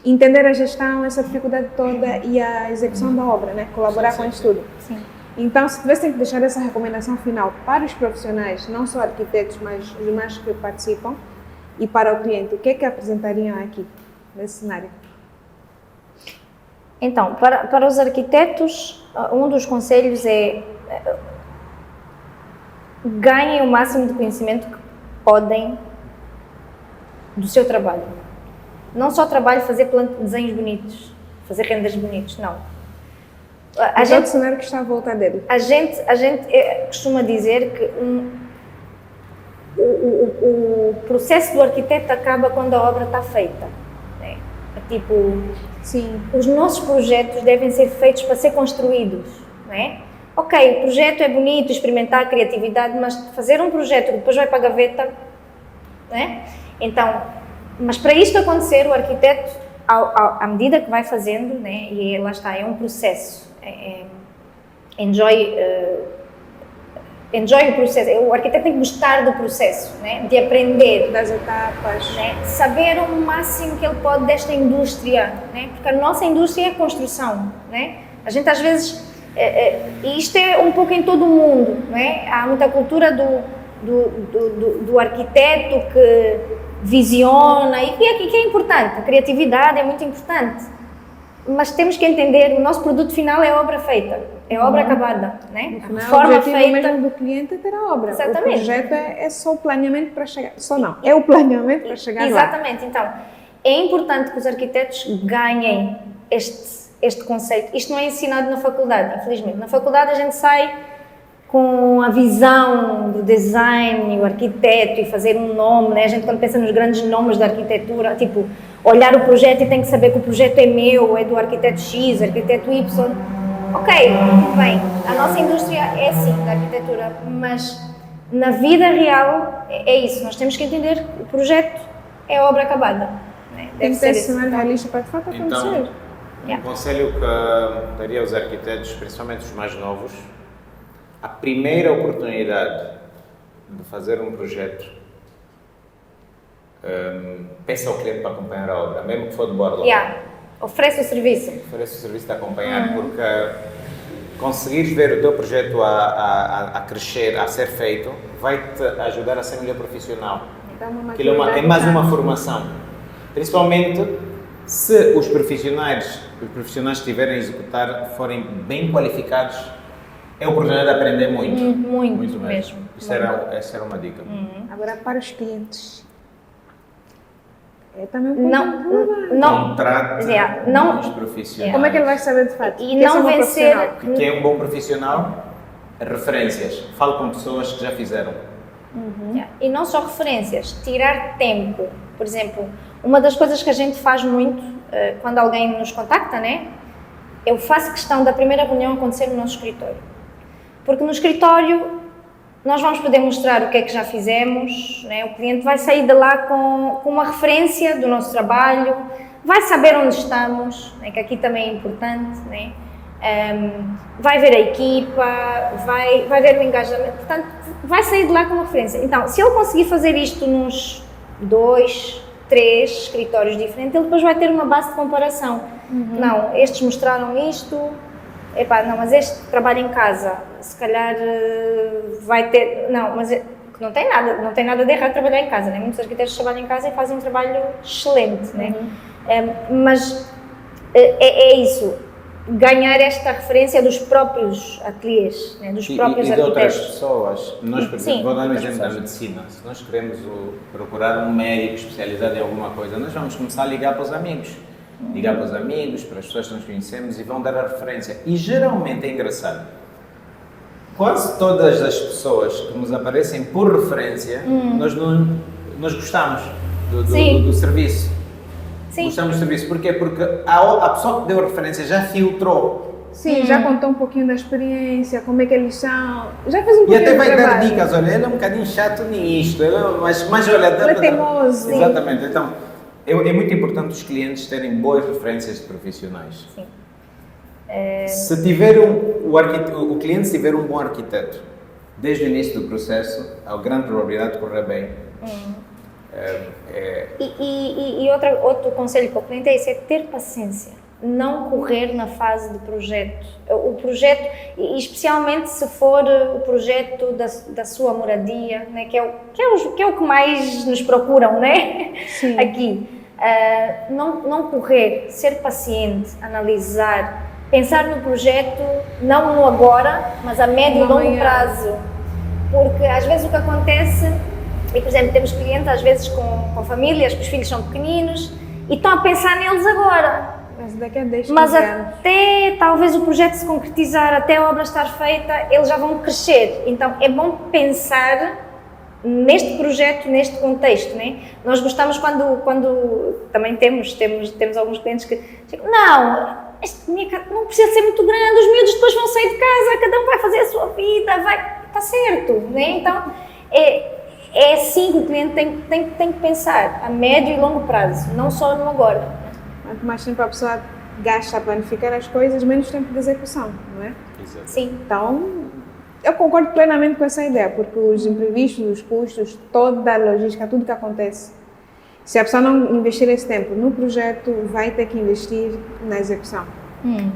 entender a gestão, essa dificuldade toda e a execução da obra, né? Colaborar com isso tudo. Sim. Então, se tivessem que deixar essa recomendação final para os profissionais, não só arquitetos, mas os demais que participam, e para o cliente, o que é que apresentariam aqui, nesse cenário? Então, para os arquitetos, um dos conselhos é ganhem o máximo de conhecimento que podem do seu trabalho. Não só trabalho fazer desenhos bonitos, fazer renders bonitos, não. A gente, o cenário que está à volta dele. A gente costuma dizer que o processo do arquiteto acaba quando a obra está feita. Né? Tipo, sim, os nossos projetos devem ser feitos para ser construídos. Né? Ok, o projeto é bonito, experimentar a criatividade, mas fazer um projeto que depois vai para a gaveta, né? Então, mas para isto acontecer, o arquiteto, à medida que vai fazendo, né? E lá está, é um processo. Enjoy o processo. O arquiteto tem que gostar do processo, né? De aprender das etapas, né? Saber o máximo que ele pode desta indústria, né? Porque a nossa indústria é a construção, né? A gente às vezes e isto é um pouco em todo o mundo, né? Há muita cultura do arquiteto que visiona e que é importante, a criatividade é muito importante, mas temos que entender, o nosso produto final é obra feita, é obra acabada, né? No final, forma o objetivo feita mesmo do cliente é ter a obra. Exatamente. O projeto é só o planeamento para chegar, só não, é o planeamento para chegar Exatamente, então é importante que os arquitetos ganhem este conceito. Isto não é ensinado na faculdade, infelizmente. Na faculdade a gente sai com a visão do design, o arquiteto e fazer um nome, né? A gente quando pensa nos grandes nomes da arquitetura, tipo, olhar o projeto e tem que saber que o projeto é meu, é do arquiteto X, arquiteto Y. Ok, tudo bem, a nossa indústria é assim, da arquitetura, mas na vida real é isso, nós temos que entender que o projeto é obra acabada. Né? Tem que ter esse cenário realista para de fato acontecer. Um conselho que daria aos arquitetos, principalmente os mais novos, a primeira oportunidade de fazer um projeto, peça ao cliente para acompanhar a obra, mesmo que for de borla. Oferece o serviço. Oferece o serviço de acompanhar, porque conseguires ver o teu projeto a crescer, a ser feito, vai-te ajudar a ser melhor profissional. Aquilo é mais uma formação. Principalmente se os profissionais que estiverem a executar forem bem qualificados, é a oportunidade de aprender muito. Muito mesmo. Essa era uma dica. Agora, para os clientes, é também um contrate os profissionais. Como é que ele vai saber de fato? E não vencer. Que é um bom profissional? Referências. Fale com pessoas que já fizeram. E não só referências, tirar tempo. Por exemplo, uma das coisas que a gente faz muito quando alguém nos contacta, né? Eu faço questão da primeira reunião acontecer no nosso escritório. Porque no escritório nós vamos poder mostrar o que é que já fizemos, né? O cliente vai sair de lá com uma referência do nosso trabalho, vai saber onde estamos, né? Que aqui também é importante, né? Vai ver a equipa, vai ver o engajamento, portanto, vai sair de lá com uma referência. Então, se ele conseguir fazer isto nos 2, 3 escritórios diferentes, ele depois vai ter uma base de comparação. Não, estes mostraram isto, não, mas este trabalha em casa, se calhar vai ter, não, mas não tem nada de errado trabalhar em casa, né? Muitos arquitetos trabalham em casa e fazem um trabalho excelente, né? Mas é isso, ganhar esta referência dos próprios ateliês, né? Dos próprios arquitetos. E de outras pessoas. Nós, por exemplo, vou dar um exemplo da medicina. Se nós queremos procurar um médico especializado em alguma coisa, nós vamos começar a ligar para os amigos. Ligar para os amigos, para as pessoas que nós conhecemos e vão dar a referência. E geralmente é engraçado. Quase todas as pessoas que nos aparecem por referência, nós gostamos do serviço. Sim. Gostamos do serviço. Porquê? Porque a pessoa que deu a referência já filtrou. Sim, já contou um pouquinho da experiência, como é que eles são, já fez um pouquinho de trabalho. E até vai dar dicas, olha, ele é um bocadinho chato nisto, mas olha... Ele é teimoso. Exatamente, então é muito importante os clientes terem boas referências de profissionais. Sim. Se tiver o cliente tiver um bom arquiteto, desde o início do processo, há grande probabilidade de correr bem. E outro conselho para o cliente é isso, é ter paciência, não correr na fase de projeto. O projeto, e especialmente se for o projeto da sua moradia, né, que é o que mais nos procuram, né? Sim. Aqui. Não correr, ser paciente, analisar, pensar no projeto, não no agora, mas a médio e longo prazo. Porque às vezes o que acontece, e por exemplo, temos clientes às vezes com famílias, que os filhos são pequeninos, e estão a pensar neles agora. Mas daqui a 10 Mas anos. até talvez o projeto se concretizar, até a obra estar feita, eles já vão crescer. Então é bom pensar neste projeto, neste contexto, né? Nós gostamos quando também temos alguns clientes que chegam, minha casa não precisa ser muito grande, os miúdos depois vão sair de casa, cada um vai fazer a sua vida, está certo, né? Então é assim que o cliente tem que pensar, a médio e longo prazo, não só no agora. Quanto mais tempo a pessoa gasta a planificar as coisas, menos tempo de execução, não é? Exato. Sim. Então, eu concordo plenamente com essa ideia, porque os imprevistos, os custos, toda a logística, tudo que acontece, se a pessoa não investir esse tempo no projeto, vai ter que investir na execução.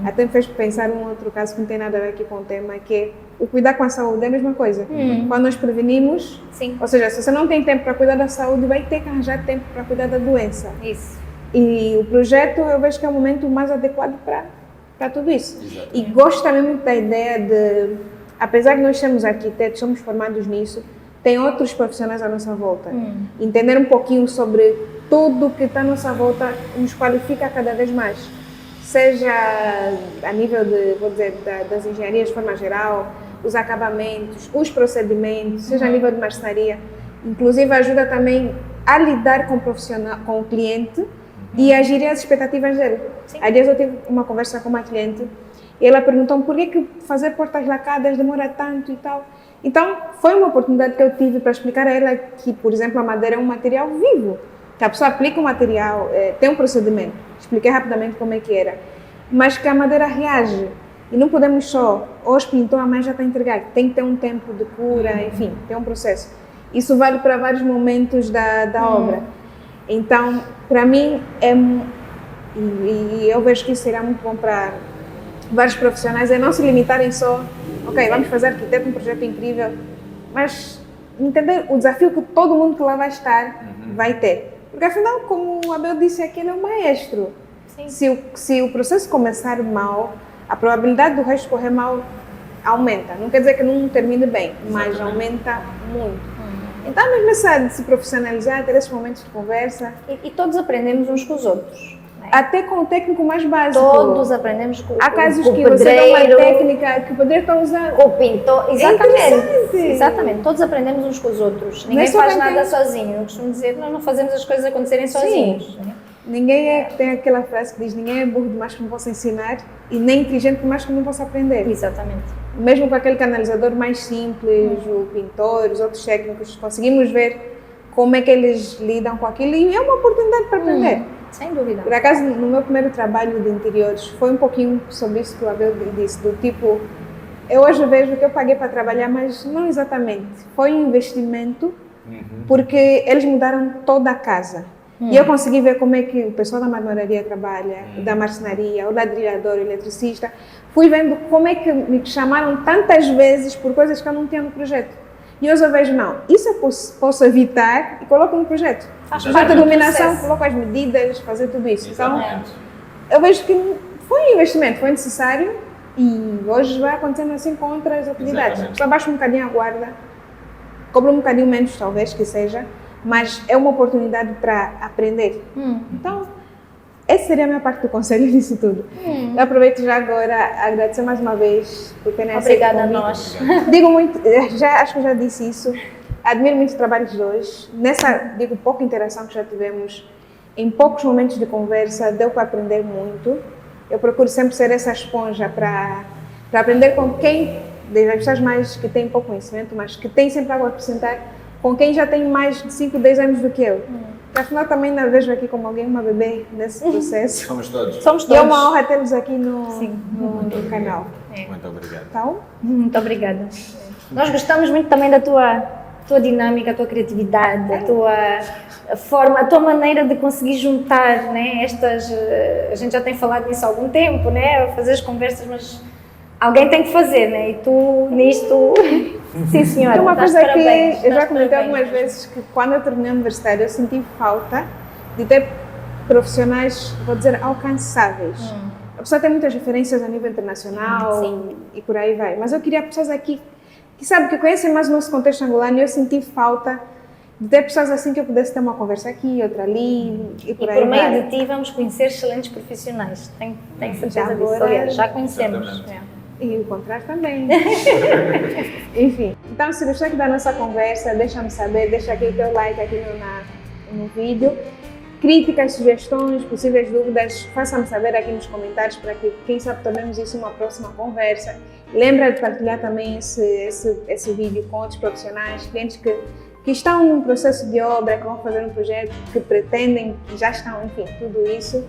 Até me fez pensar um outro caso que não tem nada a ver aqui com o tema, que é o cuidar com a saúde, é a mesma coisa. Quando nós prevenimos, Sim. ou seja, se você não tem tempo para cuidar da saúde, vai ter que arranjar tempo para cuidar da doença. Isso. E o projeto, eu vejo que é o momento mais adequado para tudo isso. Exatamente. E gosto também muito da ideia de, apesar de nós sermos arquitetos, somos formados nisso, tem outros profissionais à nossa volta. Entender um pouquinho sobre tudo que está à nossa volta nos qualifica cada vez mais. Seja a nível das engenharias de forma geral, os acabamentos, os procedimentos, seja a nível de marcenaria. Inclusive ajuda também a lidar com o cliente e a gerir as expectativas dele. Há dias eu tive uma conversa com uma cliente e ela perguntou-me por que fazer portas lacadas demora tanto e tal. Então, foi uma oportunidade que eu tive para explicar a ela que, por exemplo, a madeira é um material vivo, que a pessoa aplica o material, tem um procedimento. Expliquei rapidamente como é que era, mas que a madeira reage. E não podemos só, hoje pintou, amanhã já está entregado. Tem que ter um tempo de cura, enfim, tem um processo. Isso vale para vários momentos da obra. Então, para mim, e eu vejo que isso será muito bom para vários profissionais, é não se limitarem só, ok, vamos fazer arquiteto, um projeto incrível, mas entender o desafio que todo mundo que lá vai estar vai ter. Porque afinal, como o Abel disse aqui, ele é um maestro. Se o processo começar mal, a probabilidade do resto correr mal aumenta. Não quer dizer que não termine bem, mas aumenta muito. Então, mesmo essa de se profissionalizar, ter esses momentos de conversa. E todos aprendemos uns com os outros. Né? Até com o técnico mais básico. Todos aprendemos com o pedreiro. Há casos que você dá uma técnica que o pedreiro está usando. Com o pintor. Exatamente. É Exatamente. Todos aprendemos uns com os outros. Ninguém faz nada sozinho. Eu costumo dizer que nós não fazemos as coisas acontecerem sozinhos. Né? Ninguém tem aquela frase que diz: ninguém é burro demais que não possa ensinar e nem inteligente demais que não possa aprender. Exatamente. Mesmo com aquele canalizador mais simples, o pintor, os outros técnicos, conseguimos ver como é que eles lidam com aquilo e é uma oportunidade para aprender. Sem dúvida. Por acaso, no meu primeiro trabalho de interiores, foi um pouquinho sobre isso que o Abel disse, do tipo, eu hoje vejo que eu paguei para trabalhar, mas não exatamente. Foi um investimento, porque eles mudaram toda a casa. E eu consegui ver como é que o pessoal da marmoraria trabalha, da marcenaria, o ladrilhador, o eletricista. Fui vendo como é que me chamaram tantas vezes por coisas que eu não tinha no projeto. E hoje eu vejo, não, isso eu posso evitar e coloco no projeto. Parte da iluminação, coloco as medidas, fazer tudo isso. Exatamente. Então, eu vejo que foi um investimento, foi necessário e hoje vai acontecendo assim com outras atividades. Só baixa um bocadinho a guarda, cobra um bocadinho menos, talvez, que seja, mas é uma oportunidade para aprender. Então, essa seria a minha parte do conselho disso tudo. Eu aproveito já agora a agradecer mais uma vez por terem aceito. Obrigada a nós. Digo muito, acho que já disse isso, admiro muito o trabalho dos dois. Nessa, pouca interação que já tivemos, em poucos momentos de conversa, deu para aprender muito. Eu procuro sempre ser essa esponja para aprender com quem, das pessoas mais que têm pouco conhecimento, mas que têm sempre algo a acrescentar, com quem já tem mais de 5, 10 anos do que eu. Afinal, também não vejo aqui como alguém, uma bebê nesse processo. Somos todos. Somos todos. E é uma honra tê-los aqui no canal. Muito obrigado. Então, muito obrigada. Nós gostamos muito também da tua dinâmica, a tua criatividade, a tua forma, a tua maneira de conseguir juntar, né, estas... A gente já tem falado nisso há algum tempo, né, fazer as conversas, mas alguém tem que fazer, né, e tu nisto... Sim, senhora. Tem uma coisa que eu já comentei algumas vezes, que quando eu terminei a universidade eu senti falta de ter profissionais, vou dizer, alcançáveis. A pessoa tem muitas referências a nível internacional e por aí vai. Mas eu queria pessoas aqui que sabem, que conhecem mais o nosso contexto angolano, e eu senti falta de ter pessoas assim que eu pudesse ter uma conversa aqui, outra ali e por aí vai. E por meio de ti vamos conhecer excelentes profissionais. Tenho certeza disso. agora- Aliás, já conhecemos. Exatamente. E o contrário também. Enfim, então se gostou aqui da nossa conversa, deixa-me saber, deixa aqui o teu like aqui no vídeo. Críticas, sugestões, possíveis dúvidas, faça-me saber aqui nos comentários para que, quem sabe, tornemos isso uma próxima conversa. Lembra de partilhar também esse vídeo com outros profissionais, clientes que estão num processo de obra, que vão fazer um projeto, que pretendem, que já estão, enfim, tudo isso.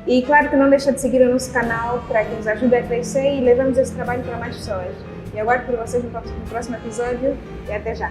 E claro que não deixa de seguir o nosso canal para que nos ajude a crescer e levemos esse trabalho para mais pessoas. E aguardo por vocês no próximo episódio e até já!